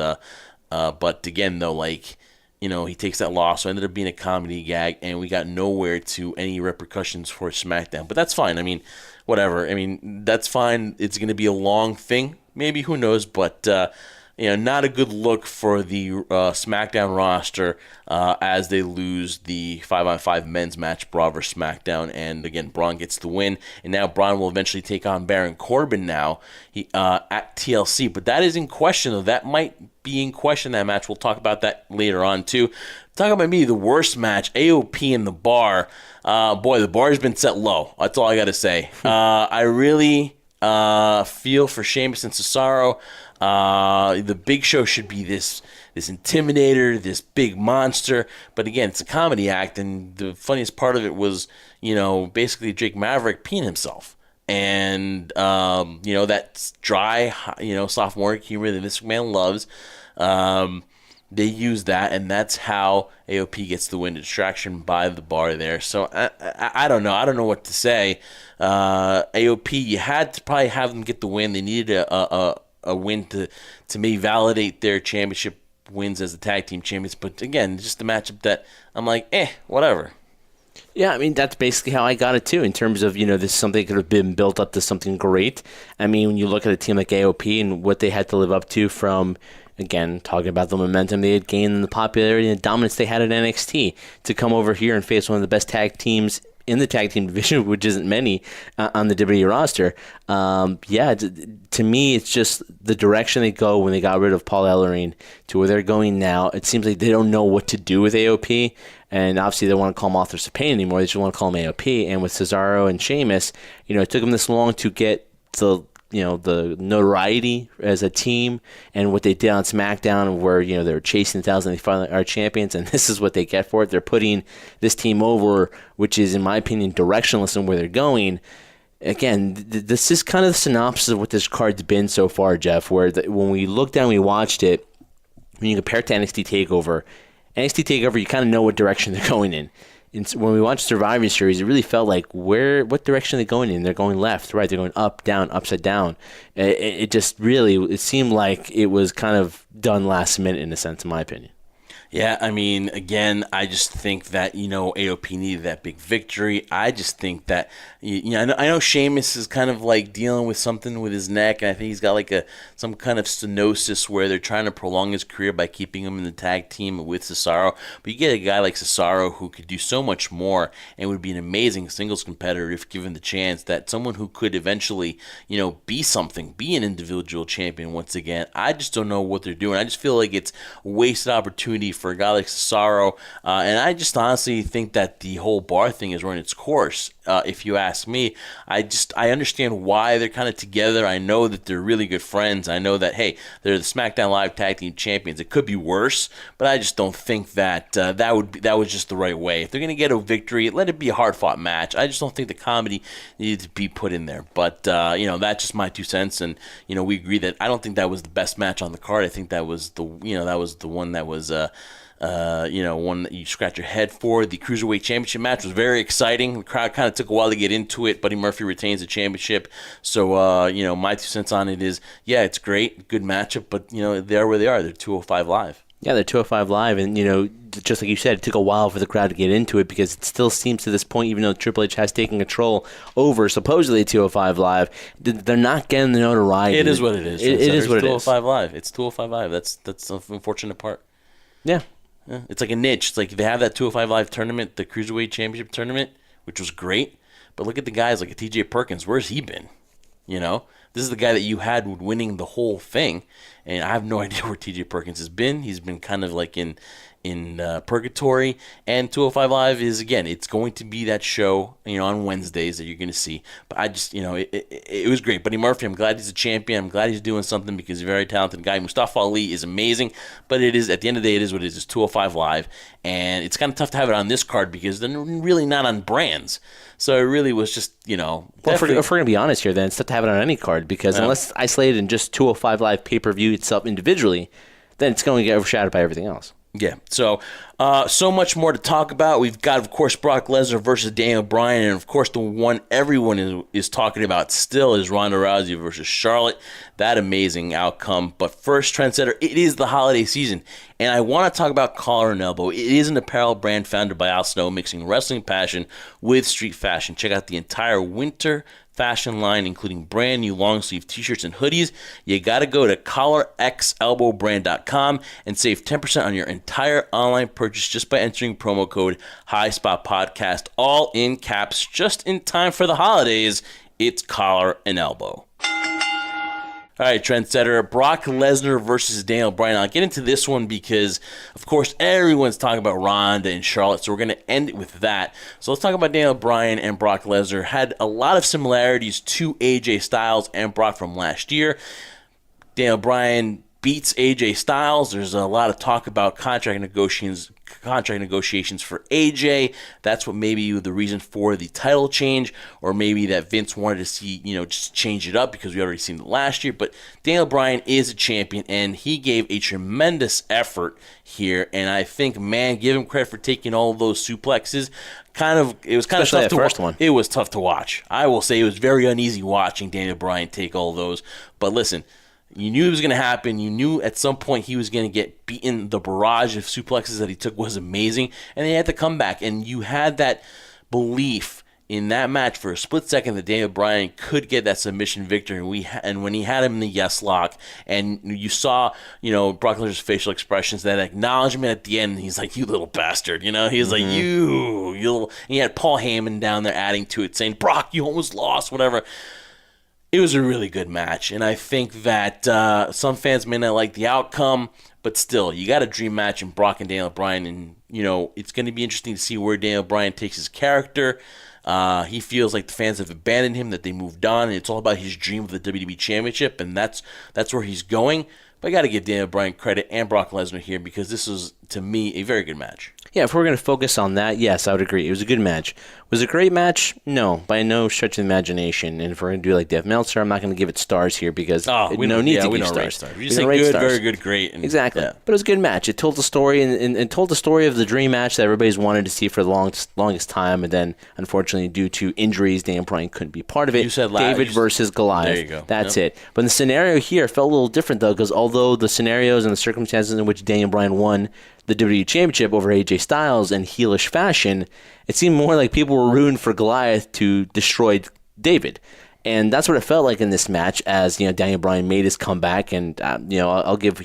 but again, though, he takes that loss, so it ended up being a comedy gag, and we got nowhere to any repercussions for SmackDown. But that's fine. I mean, whatever. I mean, that's fine. It's going to be a long thing, maybe. Who knows? But not a good look for the SmackDown roster as they lose the 5-on-5 men's match, Raw vs. SmackDown. And again, Braun gets the win, and now Braun will eventually take on Baron Corbin now at TLC. But that is in question, though. That might be in question, that match. We'll talk about that later on, too. Talking about maybe the worst match, AOP in the bar. Boy, the bar has been set low. That's all I got to say. I really feel for Sheamus and Cesaro. The Big Show should be this intimidator, this big monster. But again, it's a comedy act, and the funniest part of it was, basically Jake Maverick peeing himself. And, that dry, sophomore humor that Vince McMahon loves. They use that, and that's how AOP gets the win. Distraction by the bar there. So I don't know. I don't know what to say. AOP, you had to probably have them get the win. They needed a win to maybe validate their championship wins as the tag team champions. But again, just a matchup that I'm like, whatever. Yeah, I mean, that's basically how I got it, too, in terms of, this is something that could have been built up to something great. I mean, when you look at a team like AOP and what they had to live up to from, again, talking about the momentum they had gained and the popularity and the dominance they had at NXT, to come over here and face one of the best tag teams in the tag team division, which isn't many on the WWE roster. To me, it's just the direction they go when they got rid of Paul Ellering to where they're going now. It seems like they don't know what to do with AOP, and obviously they don't want to call him Authors of Pain anymore. They just want to call him AOP. And with Cesaro and Sheamus, it took them this long to get the the notoriety as a team and what they did on SmackDown, where they were chasing tails and they finally are champions, and this is what they get for it. They're putting this team over, which is, in my opinion, directionless in where they're going. Again, this is kind of the synopsis of what this card's been so far, Jeff, where when we looked down, we watched it, when you compare it to NXT TakeOver, you kind of know what direction they're going in. And when we watched Survivor Series, it really felt like what direction are they going in? They're going left, right? They're going up, down, upside down. It just really, it seemed like it was kind of done last minute in a sense, in my opinion. Yeah, I mean, again, I just think that, AOP needed that big victory. I just think that, I know Sheamus is kind of like dealing with something with his neck, and I think he's got like some kind of stenosis where they're trying to prolong his career by keeping him in the tag team with Cesaro. But you get a guy like Cesaro who could do so much more and would be an amazing singles competitor if given the chance, that someone who could eventually, be something, be an individual champion once again. I just don't know what they're doing. I just feel like it's a wasted opportunity for a guy like Cesaro, and I just honestly think that the whole bar thing is running its course. If you ask me, I understand why they're kind of together. I know that they're really good friends. I know that, hey, they're the SmackDown Live Tag Team Champions. It could be worse, but I just don't think that that was just the right way. If they're going to get a victory, let it be a hard-fought match. I just don't think the comedy needed to be put in there. But that's just my 2 cents, and we agree that I don't think that was the best match on the card. I think that was the one that was one that you scratch your head for. The Cruiserweight Championship match was very exciting. The crowd kind of took a while to get into it. Buddy Murphy retains the championship. So, my 2 cents on it is, yeah, it's great, good matchup, but, they are where they are. They're 205 Live. Yeah, they're 205 Live, and, just like you said, it took a while for the crowd to get into it, because it still seems to this point, even though Triple H has taken control over supposedly 205 Live, they're not getting the notoriety. It is what it is. It is what it is. 205 Live. It's 205 Live. That's the unfortunate part. Yeah. Yeah, it's like a niche. It's like they have that 205 Live tournament, the Cruiserweight Championship tournament, which was great. But look at the guys like a TJ Perkins. Where's he been? This is the guy that you had winning the whole thing. And I have no idea where TJ Perkins has been. He's been kind of like in purgatory. And 205 Live is, again, it's going to be that show, on Wednesdays that you're going to see. But I just, it was great. Buddy Murphy, I'm glad he's a champion. I'm glad he's doing something, because he's a very talented guy. Mustafa Ali is amazing. But it is, at the end of the day, it is what it is. It's 205 Live. And it's kind of tough to have it on this card, because they're really not on brands. So it really was just, Well, if we're going to be honest here, then it's tough to have it on any card, because unless isolated in just 205 Live pay-per-view itself individually, then it's going to get overshadowed by everything else. Yeah, so much more to talk about. We've got, of course, Brock Lesnar versus Daniel Bryan, and, of course, the one everyone is talking about still is Ronda Rousey versus Charlotte. That amazing outcome. But first, Trendsetter, it is the holiday season, and I want to talk about Collar and Elbow. It is an apparel brand founded by Al Snow, mixing wrestling passion with street fashion. Check out the entire winter fashion line, including brand new long sleeve t-shirts and hoodies. You got to go to collarxelbowbrand.com and save 10% on your entire online purchase just by entering promo code HighSpotPodcast, all in caps, just in time for the holidays. It's Collar and Elbow. All right, Trendsetter, Brock Lesnar versus Daniel Bryan. I'll get into this one because, of course, everyone's talking about Ronda and Charlotte, so we're going to end it with that. So let's talk about Daniel Bryan and Brock Lesnar. Had a lot of similarities to AJ Styles and Brock from last year. Daniel Bryan beats AJ Styles. There's a lot of talk about contract negotiations for AJ. That's what maybe the reason for the title change, or maybe that Vince wanted to see, just change it up because we already seen it last year. But Daniel Bryan is a champion, and he gave a tremendous effort here. And I think, man, give him credit for taking all of those suplexes. It was kind of tough to watch. It was tough to watch. I will say it was very uneasy watching Daniel Bryan take all those. But listen, you knew it was going to happen. You knew at some point he was going to get beaten. The barrage of suplexes that he took was amazing. And he had to come back. And you had that belief in that match for a split second that Daniel Bryan could get that submission victory. And when he had him in the yes lock, and you saw, Brock Lesnar's facial expressions, that acknowledgement at the end, he's like, "You little bastard," he's like, and he had Paul Heyman down there adding to it, saying, "Brock, you almost lost," whatever. It was a really good match, and I think that some fans may not like the outcome, but still, you got a dream match in Brock and Daniel Bryan, and, it's going to be interesting to see where Daniel Bryan takes his character. He feels like the fans have abandoned him, that they moved on, and it's all about his dream of the WWE Championship, and that's where he's going. But I got to give Daniel Bryan credit and Brock Lesnar here because this was, to me, a very good match. Yeah, if we're going to focus on that, yes, I would agree. It was a good match. Was it a great match? No, by no stretch of the imagination. And if we're going to do like Dave Meltzer, I'm not going to give it stars here because we no don't need to we give don't rate stars. We just say good, very good, great. And, exactly. Yeah. But it was a good match. It told the story and told the story of the dream match that everybody's wanted to see for the longest time. And then, unfortunately, due to injuries, Daniel Bryan couldn't be part of it. You said David versus Goliath. There you go. That's it. But the scenario here felt a little different, though, because although the scenarios and the circumstances in which Daniel Bryan won the WWE Championship over AJ Styles in heelish fashion, it seemed more like people were rooting for Goliath to destroy David. And that's what it felt like in this match as, Daniel Bryan made his comeback. And, I'll give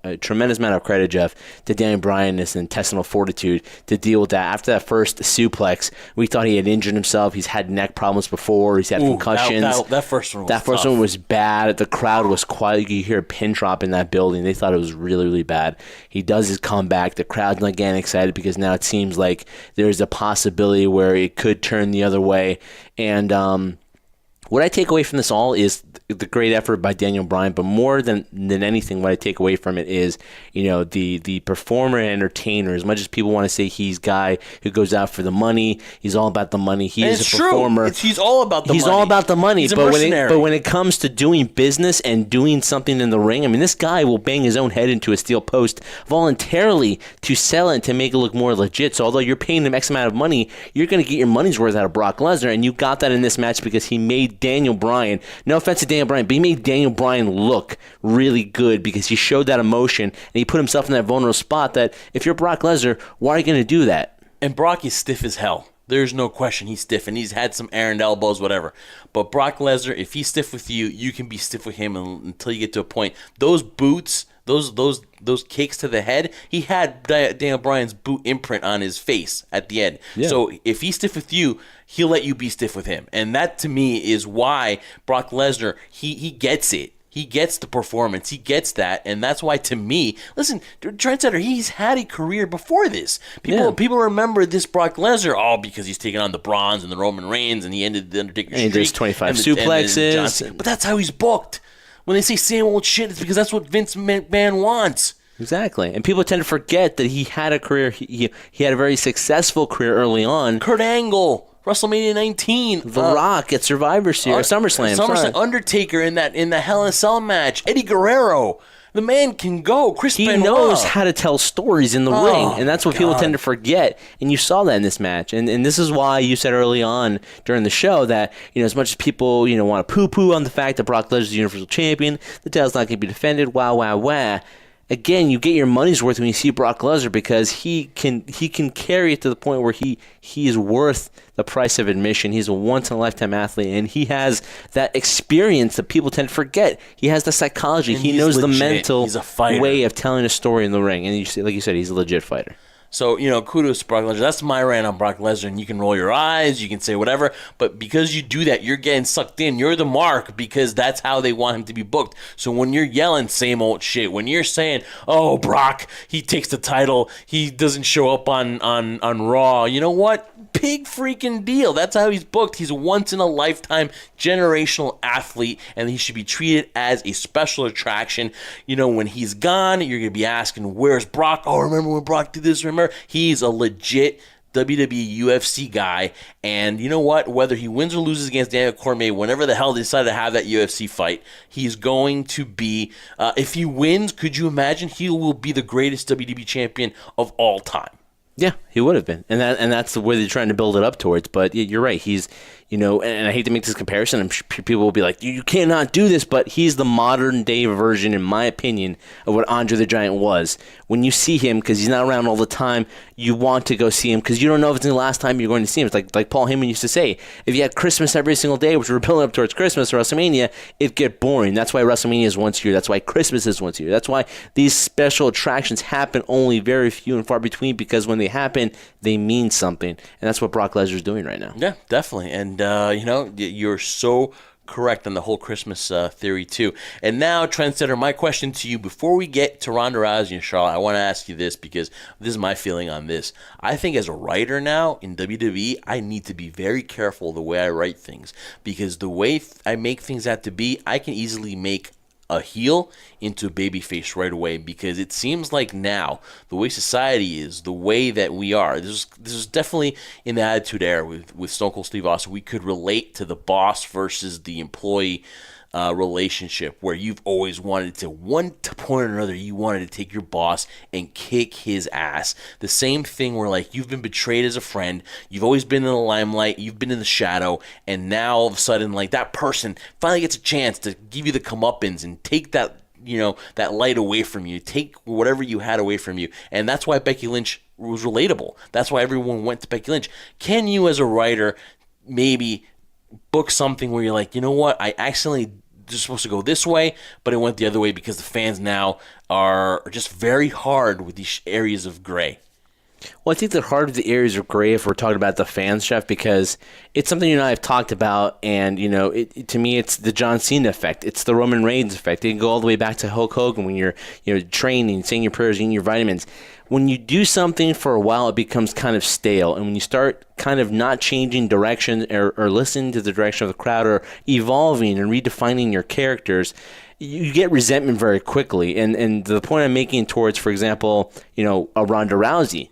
a tremendous amount of credit, Jeff, to Daniel Bryan and his intestinal fortitude to deal with that. After that first suplex, we thought he had injured himself. He's had neck problems before. He's had concussions. That first one was That first tough. one was bad. The crowd was quiet. You could hear a pin drop in that building. They thought it was really, really bad. He does his comeback. The crowd's not getting excited because now it seems like there's a possibility where it could turn the other way. And, what I take away from this all is the great effort by Daniel Bryan, but more than anything, what I take away from it is, the performer and entertainer. As much as people want to say he's a guy who goes out for the money, he's all about the money. He is a performer. He's all about the money. He's all about the money. He's a but mercenary. when it comes to doing business and doing something in the ring, I mean, this guy will bang his own head into a steel post voluntarily to sell it and to make it look more legit. So although you're paying him X amount of money, you're going to get your money's worth out of Brock Lesnar, and you got that in this match because he made Daniel Bryan, no offense to Daniel Bryan, but he made Daniel Bryan look really good because he showed that emotion and he put himself in that vulnerable spot that if you're Brock Lesnar, why are you going to do that? And Brock is stiff as hell. There's no question he's stiff, and he's had some errant elbows, whatever. But Brock Lesnar, if he's stiff with you, you can be stiff with him until you get to a point. Those boots, those kicks to the head, he had Daniel Bryan's boot imprint on his face at the end. Yeah. So if he's stiff with you, he'll let you be stiff with him. And that, to me, is why Brock Lesnar, he gets it. He gets the performance. He gets that. And that's why, to me, listen, Trendsetter, he's had a career before this. People remember this Brock Lesnar, because he's taking on the Bronze and the Roman Reigns, and he ended the Undertaker's streak. And he does 25 suplexes. But that's how he's booked. When they say same old shit, it's because that's what Vince McMahon wants. Exactly. And people tend to forget that he had a career. He had a very successful career early on. Kurt Angle, WrestleMania 19. The Rock at Survivor Series, SummerSlam. Undertaker in the Hell in a Cell match. Eddie Guerrero. The man can go. Chris Benoit. He knows how to tell stories in the ring, and that's what people tend to forget. And you saw that in this match. And this is why you said early on during the show that, as much as people, want to poo-poo on the fact that Brock Lesnar is the Universal Champion, the title's not going to be defended, wah. Again, you get your money's worth when you see Brock Lesnar because he can carry it to the point where he is worth the price of admission. He's a once-in-a-lifetime athlete, and he has that experience that people tend to forget. He has the psychology. And he knows legit. the mental He's a fighter. way of telling a story in the ring. And like you said, he's a legit fighter. So, kudos to Brock Lesnar. That's my rant on Brock Lesnar, and you can roll your eyes, you can say whatever, but because you do that, you're getting sucked in. You're the mark because that's how they want him to be booked. So when you're yelling same old shit, when you're saying, oh, Brock, he takes the title, he doesn't show up on Raw, you know what? Big freaking deal. That's how he's booked. He's a once-in-a-lifetime generational athlete, and he should be treated as a special attraction. When he's gone, you're going to be asking, where's Brock? Oh, remember when Brock did this? Remember? He's a legit WWE UFC guy, and you know what? Whether he wins or loses against Daniel Cormier, whenever the hell they decide to have that UFC fight, he's going to be, if he wins, could you imagine? He will be the greatest WWE champion of all time. Yeah, he would have been, and that's the way they're trying to build it up towards. But you're right. He's, and I hate to make this comparison. I'm sure people will be like, you cannot do this, but he's the modern day version, in my opinion, of what Andre the Giant was. When you see him, because he's not around all the time, you want to go see him because you don't know if it's the last time you're going to see him. It's like Paul Heyman used to say, if you had Christmas every single day, which we're building up towards Christmas or WrestleMania, it'd get boring. That's why WrestleMania is once a year. That's why Christmas is once a year. That's why these special attractions happen only very few and far between, because when they happen, they mean something. And that's what Brock Lesnar is doing right now. Yeah, definitely. And, you're so correct on the whole Christmas theory too. And now, Trendsetter, my question to you before we get to Ronda Rousey and Charlotte, I want to ask you this because this is my feeling on this. I think as a writer now in WWE, I need to be very careful the way I write things because the way I make things out to be, I can easily make a heel into a babyface right away because it seems like now the way society is, the way that we are, this is definitely in the Attitude Era with Stone Cold Steve Austin. We could relate to the boss versus the employee relationship where you've always wanted to, one point or another, you wanted to take your boss and kick his ass. The same thing where like you've been betrayed as a friend, you've always been in the limelight, you've been in the shadow, and now all of a sudden like that person finally gets a chance to give you the comeuppance and take that, that light away from you, take whatever you had away from you. And that's why Becky Lynch was relatable. That's why everyone went to Becky Lynch. Can you as a writer maybe book something where you're like, you know what, I accidentally just supposed to go this way, but it went the other way because the fans now are just very hard with these areas of gray? Well, I think the heart of the areas of gray, if we're talking about the fans, Jeff, because it's something you and I have talked about, and to me, it's the John Cena effect. It's the Roman Reigns effect. It can go all the way back to Hulk Hogan when you're training, saying your prayers, eating your vitamins. When you do something for a while, it becomes kind of stale, and when you start kind of not changing direction or listening to the direction of the crowd or evolving and redefining your characters, you get resentment very quickly. And the point I'm making towards, for example, a Ronda Rousey.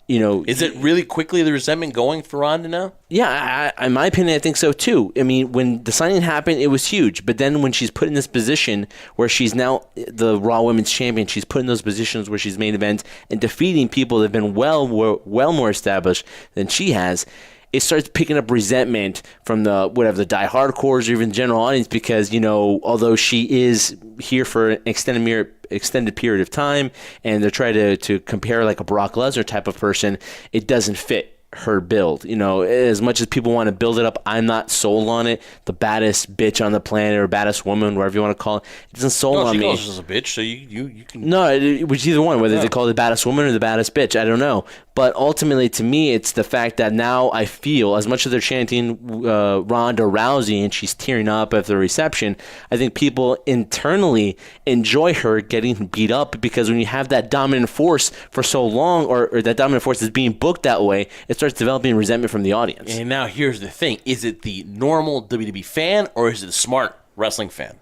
Is it really quickly the resentment going for Ronda now? Yeah, in my opinion, I think so too. I mean, when the signing happened, it was huge. But then when she's put in this position where she's now the Raw Women's Champion, she's put in those positions where she's main event and defeating people that have been well more established than she has. It starts picking up resentment from the die-hardcores or even general audience because, although she is here for an extended period of time and they're trying to compare like a Brock Lesnar type of person, it doesn't fit her build. As much as people want to build it up, I'm not sold on it. The baddest bitch on the planet or baddest woman, whatever you want to call it, it doesn't sold on me. She calls us a bitch, so you can... No, it was either one, whether they call it the baddest woman or the baddest bitch, I don't know. But ultimately, to me, it's the fact that now I feel, as much as they're chanting Ronda Rousey and she's tearing up at the reception, I think people internally enjoy her getting beat up because when you have that dominant force for so long, or that dominant force is being booked that way, it starts developing resentment from the audience. And now here's the thing. Is it the normal WWE fan or is it a smart wrestling fan?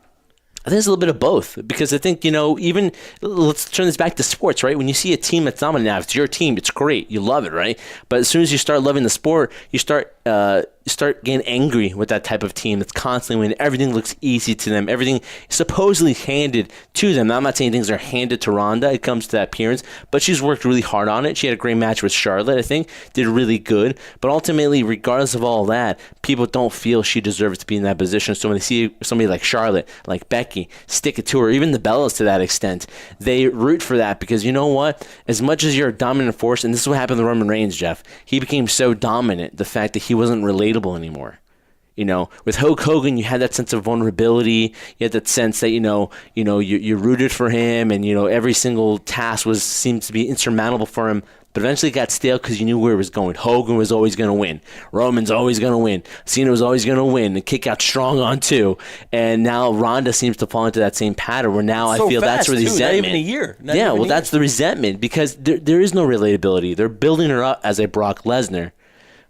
I think it's a little bit of both because I think, even let's turn this back to sports, right? When you see a team that's dominant now, if it's your team, it's great. You love it, right? But as soon as you start loving the sport, you start getting angry with that type of team that's constantly winning. Everything looks easy to them. Everything is supposedly handed to them. Now, I'm not saying things are handed to Ronda. It comes to that appearance, but she's worked really hard on it. She had a great match with Charlotte, I think, did really good. But ultimately, regardless of all that, people don't feel she deserves to be in that position. So when they see somebody like Charlotte, like Becky, stick it to her, even the Bellas to that extent, they root for that because you know what? As much as you're a dominant force, and this is what happened to Roman Reigns, Jeff, he became so dominant, the fact that he wasn't relatable anymore. With Hulk Hogan, you had that sense of vulnerability. You had that sense that you rooted for him, and every single task seems to be insurmountable for him. But eventually it got stale because you knew where it was going. Hogan was always going to win. Roman's always going to win. Cena was always going to win and kick out strong on two. And now Ronda seems to fall into that same pattern where now I feel that's where the resentment. Not even a year. That's the resentment because there is no relatability. They're building her up as a Brock Lesnar,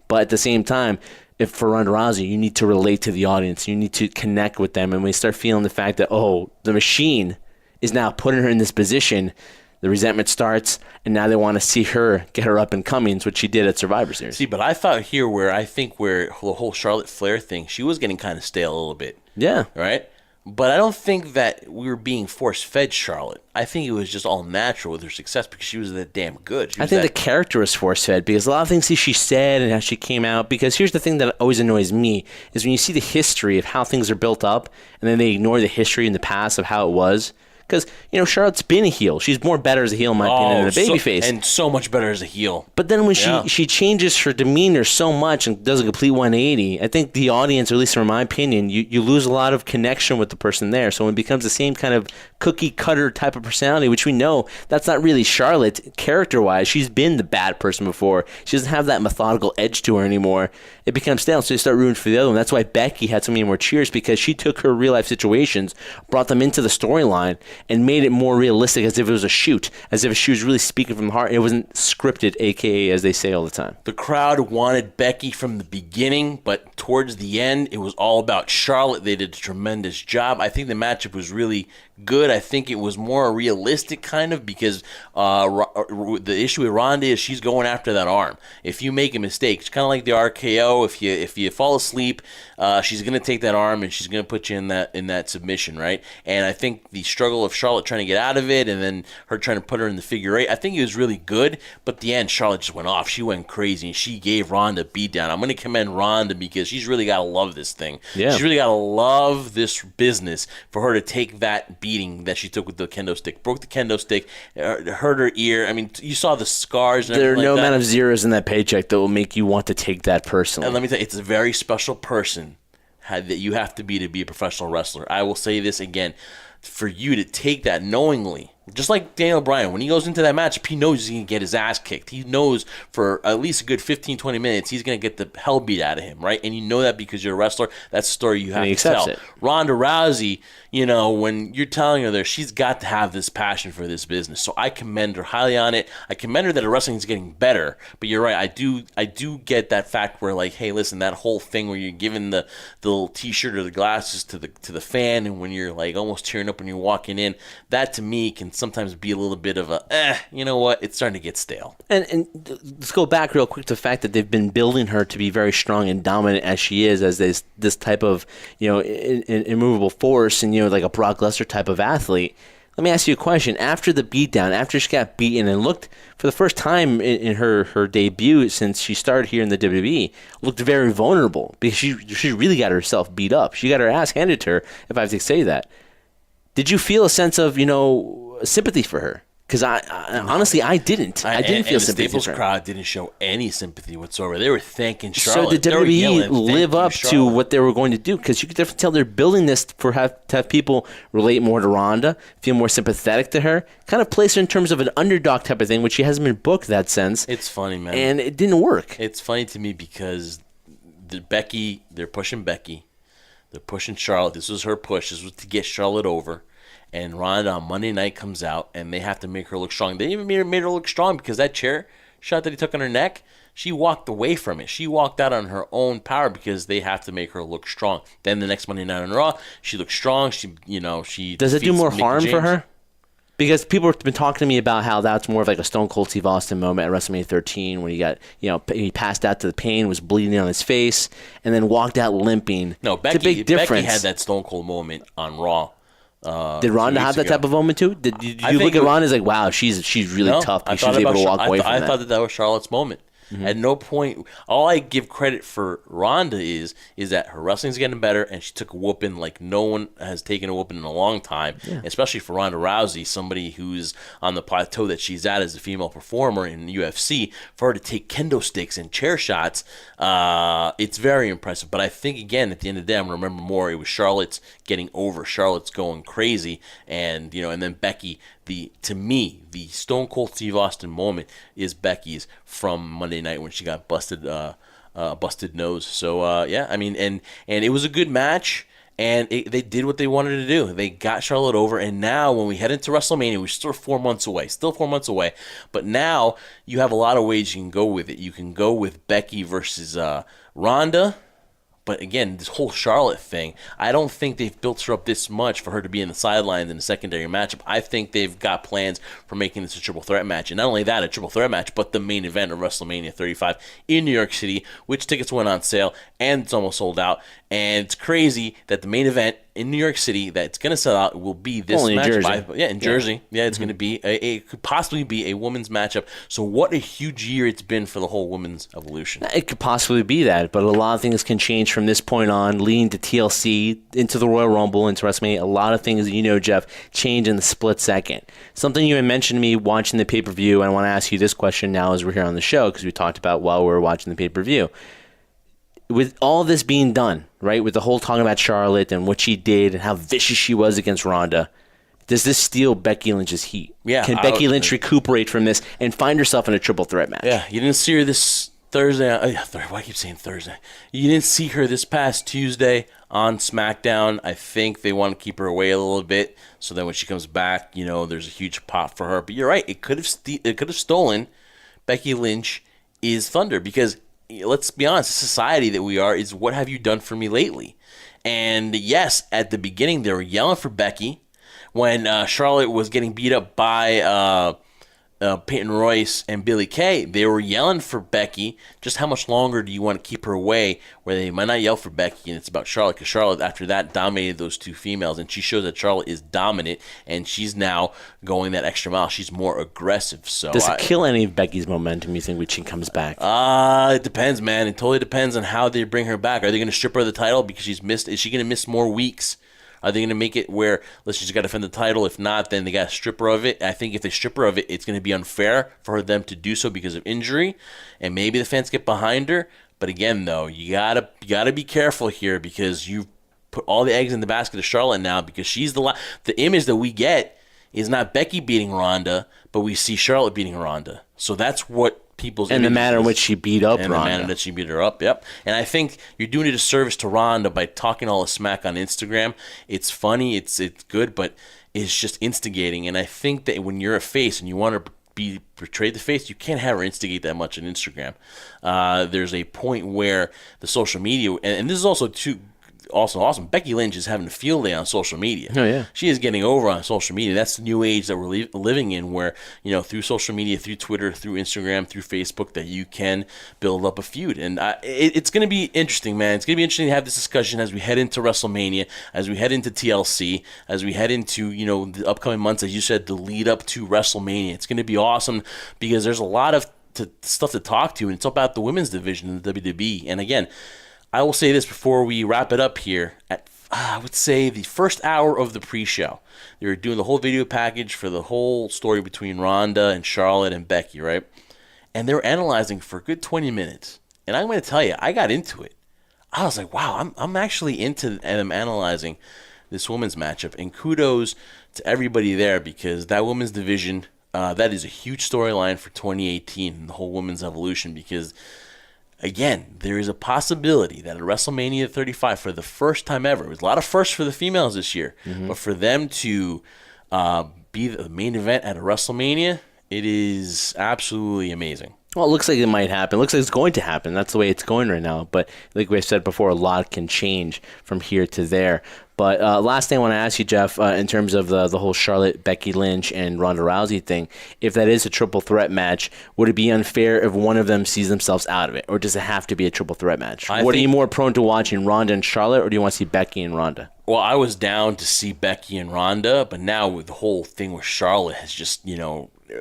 but at the same time, if for Ronda Rousey, you need to relate to the audience. You need to connect with them. And when you start feeling the fact that, the machine is now putting her in this position, the resentment starts, and now they want to see her get her up and coming, which she did at Survivor Series. See, but I thought here where the whole Charlotte Flair thing, she was getting kind of stale a little bit. Yeah. Right? But I don't think that we were being force-fed Charlotte. I think it was just all natural with her success because she was that damn good. I think the character was force-fed because a lot of things she said and how she came out. Because here's the thing that always annoys me is when you see the history of how things are built up and then they ignore the history in the past of how it was. Because, Charlotte's been a heel. She's more better as a heel, in my opinion, than a babyface. And so much better as a heel. But then when she changes her demeanor so much and does a complete 180, I think the audience, or at least from my opinion, you lose a lot of connection with the person there. So when it becomes the same kind of cookie-cutter type of personality, which we know that's not really Charlotte character-wise. She's been the bad person before. She doesn't have that methodical edge to her anymore. it becomes stale. So you start rooting for the other one. That's why Becky had so many more cheers, because she took her real life situations, brought them into the storyline, and made it more realistic, as if it was a shoot, as if she was really speaking from the heart. It wasn't scripted, aka as they say all the time. The crowd wanted Becky from the beginning, but towards the end, it was all about Charlotte. They did a tremendous job. I think the matchup was really good. I think it was more realistic, kind of, because the issue with Ronda is she's going after that arm. If you make a mistake, it's kind of like the RKO. If you fall asleep, she's going to take that arm and she's going to put you in that submission, right? And I think the struggle of Charlotte trying to get out of it, and then her trying to put her in the figure eight, I think it was really good. But at the end, Charlotte just went off. She went crazy, and she gave Ronda a beatdown. I'm going to commend Ronda because she's really got to love this thing. Yeah. She's really got to love this business for her to take that beating that she took with the kendo stick. Broke the kendo stick, hurt her ear. I mean, you saw the scars and There are everything no like that. amount of zeros in that paycheck that will make you want to take that personally. And let me tell you, it's a very special person that you have to be a professional wrestler. I will say this again. For you to take that knowingly, just like Daniel Bryan, when he goes into that match, he knows he's going to get his ass kicked. He knows for at least a good 15, 20 minutes, he's going to get the hell beat out of him, right? And you know that because you're a wrestler. That's the story you have to tell. It. Ronda Rousey, when you're telling her there, she's got to have this passion for this business. So I commend her highly on it. I commend her that her wrestling is getting better. But you're right, I do get that fact where, like, hey, listen, that whole thing where you're giving the little T-shirt or the glasses to the fan, and when you're like almost tearing up when you're walking in, that to me can sometimes be a little bit of a, you know what, it's starting to get stale. And let's go back real quick to the fact that they've been building her to be very strong and dominant as she is, as this type of, immovable force, and, like a Brock Lesnar type of athlete. Let me ask you a question. After the beatdown, after she got beaten and looked, for the first time in her debut since she started here in the WWE, looked very vulnerable, because she really got herself beat up. She got her ass handed to her, if I have to say that. Did you feel a sense of, sympathy for her? Because honestly, I didn't. I didn't feel sympathy for her. The Staples crowd didn't show any sympathy whatsoever. They were thanking Charlotte. So did WWE live up to what they were going to do? Because you could definitely tell they're building this to have people relate more to Ronda, feel more sympathetic to her, kind of place her in terms of an underdog type of thing, which she hasn't been booked that sense. It's funny, man. And it didn't work. It's funny to me because they're pushing Becky. They're pushing Charlotte. This was her push. This was to get Charlotte over. And Ronda on Monday night comes out, and they have to make her look strong. They even made her look strong because that chair shot that he took on her neck, she walked away from it. She walked out on her own power because they have to make her look strong. Then the next Monday night on Raw, she looks strong. She does it do more Mickie harm James. for her? Because people have been talking to me about how that's more of like a Stone Cold Steve Austin moment at WrestleMania 13 when he passed out to the pain, was bleeding on his face, and then walked out limping. No, it's a big difference. Becky had that Stone Cold moment on Raw. Did Ronda have that type of moment too? Did you look at Ronda as like, wow, she's really tough because she's able to walk away from that? I thought that was Charlotte's moment. Mm-hmm. At no point, all I give credit for Ronda is that her wrestling's getting better, and she took a whooping like no one has taken a whooping in a long time, especially for Ronda Rousey, somebody who's on the plateau that she's at as a female performer in the UFC. For her to take kendo sticks and chair shots, it's very impressive. But I think, again, at the end of the day, I'm going to remember more. It was Charlotte's getting over. Charlotte's going crazy, and then Becky. To me, the Stone Cold Steve Austin moment is Becky's from Monday night when she got busted nose. So and it was a good match, and they did what they wanted to do. They got Charlotte over, and now when we head into WrestleMania, we're still 4 months away. But now you have a lot of ways you can go with it. You can go with Becky versus Ronda. But again, this whole Charlotte thing, I don't think they've built her up this much for her to be in the sidelines in a secondary matchup. I think they've got plans for making this a triple threat match. And not only that, a triple threat match, but the main event of WrestleMania 35 in New York City, which tickets went on sale and it's almost sold out. And it's crazy that the main event in New York City that's going to sell out will be this match. In Jersey. Yeah, it's going to be it could possibly be a women's matchup. So what a huge year it's been for the whole women's evolution. It could possibly be that, but a lot of things can change from this point on, leading to TLC, into the Royal Rumble, into WrestleMania. A lot of things, Jeff, change in the split second. Something you had mentioned to me watching the pay-per-view, and I want to ask you this question now as we're here on the show, because we talked about while we were watching the pay-per-view. With all this being done, right, with the whole talking about Charlotte and what she did and how vicious she was against Ronda, does this steal Becky Lynch's heat? Yeah. Can Becky Lynch recuperate from this and find herself in a triple threat match? Yeah, you didn't see her this Thursday. Why do I keep saying Thursday? You didn't see her this past Tuesday on SmackDown. I think they want to keep her away a little bit so that when she comes back, there's a huge pop for her. But you're right. It could have stolen Becky Lynch is thunder because let's be honest, the society that we are is what have you done for me lately? And yes, at the beginning they were yelling for Becky when Charlotte was getting beat up by Peyton Royce and Billie Kay. They were yelling for Becky. Just how much longer do you want to keep her away where they might not yell for Becky and it's about Charlotte? Because Charlotte, after that, dominated those two females, and she shows that Charlotte is dominant, and she's now going that extra mile. She's more aggressive. So does it kill any of Becky's momentum, you think, when she comes back? It depends, man. It totally depends on how they bring her back. Are they going to strip her of the title because she's missed? Is she going to miss more weeks? Are they going to make it where, listen, she's got to defend the title? If not, then they got to strip her of it. I think if they strip her of it, it's going to be unfair for them to do so because of injury, and maybe the fans get behind her. But again, though, you gotta be careful here because you put all the eggs in the basket of Charlotte now because she's the image that we get is not Becky beating Ronda, but we see Charlotte beating Ronda. So that's what people's and the manner in which she beat up Ronda. And the manner that she beat her up, yep. And I think you're doing a disservice to Ronda by talking all the smack on Instagram. It's funny, it's good, but it's just instigating. And I think that when you're a face and you want to be portrayed the face, you can't have her instigate that much on Instagram. There's a point where the social media, and this is also also awesome. Becky Lynch is having a field day on social media. Oh, yeah. She is getting over on social media. That's the new age that we're living in where, through social media, through Twitter, through Instagram, through Facebook, that you can build up a feud. And it's going to be interesting, man. It's going to be interesting to have this discussion as we head into WrestleMania, as we head into TLC, as we head into, the upcoming months, as you said, the lead up to WrestleMania. It's going to be awesome because there's a lot of stuff to talk to, and it's about the women's division in the WWE. And again, I will say this before we wrap it up here. I would say the first hour of the pre-show, they were doing the whole video package for the whole story between Ronda and Charlotte and Becky, right? And they were analyzing for a good 20 minutes. And I'm going to tell you, I got into it. I was like, wow, I'm actually into them analyzing this women's matchup. And kudos to everybody there because that women's division, that is a huge storyline for 2018 and the whole women's evolution because again, there is a possibility that at WrestleMania 35, for the first time ever, it was a lot of firsts for the females this year, but for them to be the main event at a WrestleMania, it is absolutely amazing. Well, it looks like it might happen. It looks like it's going to happen. That's the way it's going right now. But like we said before, a lot can change from here to there. But last thing I want to ask you, Jeff, in terms of the whole Charlotte, Becky Lynch, and Ronda Rousey thing, if that is a triple threat match, would it be unfair if one of them sees themselves out of it? Or does it have to be a triple threat match? Are you more prone to watching Ronda and Charlotte, or do you want to see Becky and Ronda? Well, I was down to see Becky and Ronda, but now with the whole thing with Charlotte has just,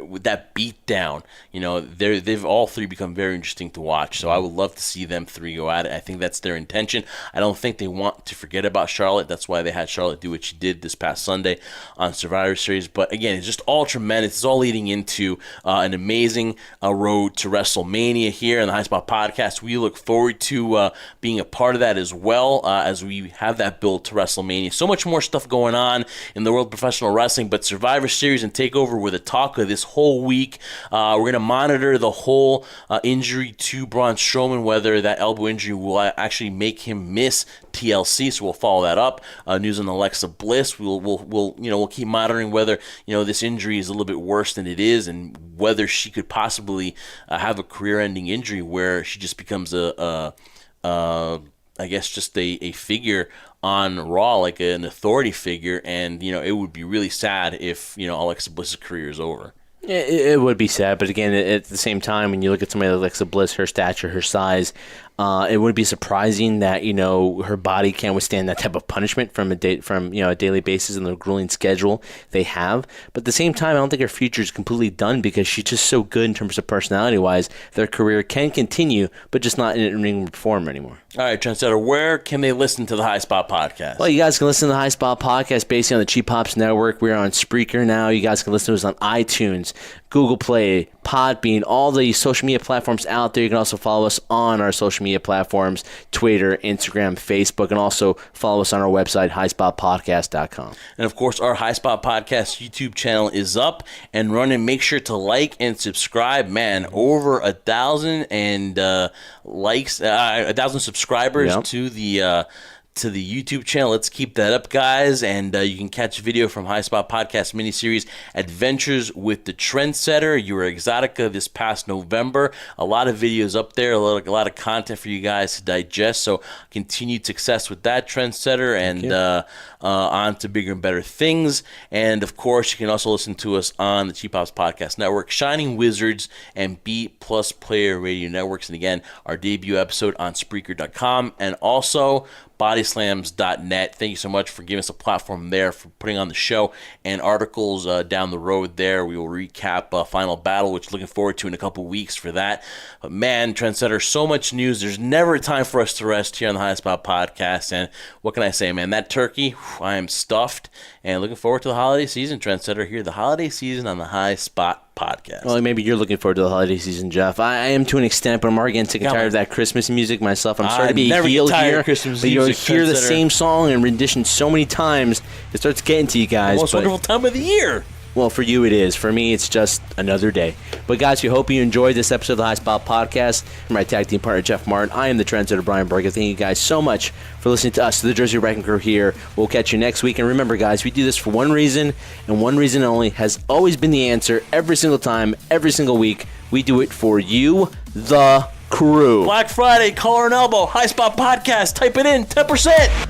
with that beat down, they've all three become very interesting to watch. So I would love to see them three go at it. I think that's their intention. I don't think they want to forget about Charlotte. That's why they had Charlotte do what she did this past Sunday on Survivor Series. But again, it's just all tremendous. It's all leading into an amazing road to WrestleMania here on the High Spot Podcast. We look forward to being a part of that as well as we have that build to WrestleMania. So much more stuff going on in the world of professional wrestling, but Survivor Series and TakeOver were the talk of this whole week. We're going to monitor the whole injury to Braun Strowman, whether that elbow injury will actually make him miss TLC. So we'll follow that up. News on Alexa Bliss. We'll keep monitoring whether this injury is a little bit worse than it is, and whether she could possibly have a career-ending injury where she just becomes a figure on Raw, like an authority figure, and it would be really sad if Alexa Bliss's career is over. It would be sad, but again, at the same time, when you look at somebody like Alexa Bliss, her stature, her size, it would be surprising that her body can't withstand that type of punishment from a daily basis and the grueling schedule they have. But at the same time, I don't think her future is completely done because she's just so good in terms of personality wise. Their career can continue, but just not in ring form anymore. All right, Trendsetter, where can they listen to the High Spot Podcast? Well, you guys can listen to the High Spot Podcast basically on the Cheap Pops Network. We're on Spreaker now. You guys can listen to us on iTunes, Google Play, Podbean, all the social media platforms out there. You can also follow us on our social media platforms, Twitter, Instagram, Facebook, and also follow us on our website, highspotpodcast.com. And of course, our High Spot Podcast YouTube channel is up and running. Make sure to like and subscribe. Man, over 1,000 and likes, 1,000 subscribers to the YouTube channel. Let's keep that up, guys. And you can catch a video from High Spot Podcast miniseries Adventures with the Trendsetter, Euro Exotica, this past November. A lot of videos up there, a lot of content for you guys to digest. So continued success with that, Trendsetter, and on to bigger and better things. And of course, you can also listen to us on the Cheap Hops Podcast Network, Shining Wizards, and B Plus Player Radio Networks. And again, our debut episode on Spreaker.com, and also bodyslams.net. Thank you so much for giving us a platform there, for putting on the show, and articles down the road there. We will recap Final Battle, which looking forward to in a couple weeks for that. But man, Trendsetter, so much news. There's never a time for us to rest here on the High Spot Podcast. And what can I say, man? That turkey, I am stuffed, and looking forward to the holiday season, Trendsetter, here, the holiday season on the High Spot Podcast. Well, maybe you're looking forward to the holiday season, Jeff. I am to an extent, but I'm already getting sick and tired of that Christmas music myself. I'm starting to be a heel here. But you'll hear the same song and rendition so many times, it starts getting to you guys. The most wonderful time of the year. Well, for you it is. For me, it's just another day. But guys, we hope you enjoyed this episode of the High Spot Podcast. I'm my tag team partner, Jeff Martin. I am the Trendsetter, Brian Berger. Thank you guys so much for listening to us, to the Jersey Wrecking Crew here. We'll catch you next week. And remember, guys, we do this for one reason, and one reason only has always been the answer every single time, every single week. We do it for you, the crew. Black Friday, collar and elbow, High Spot Podcast. Type it in, 10%.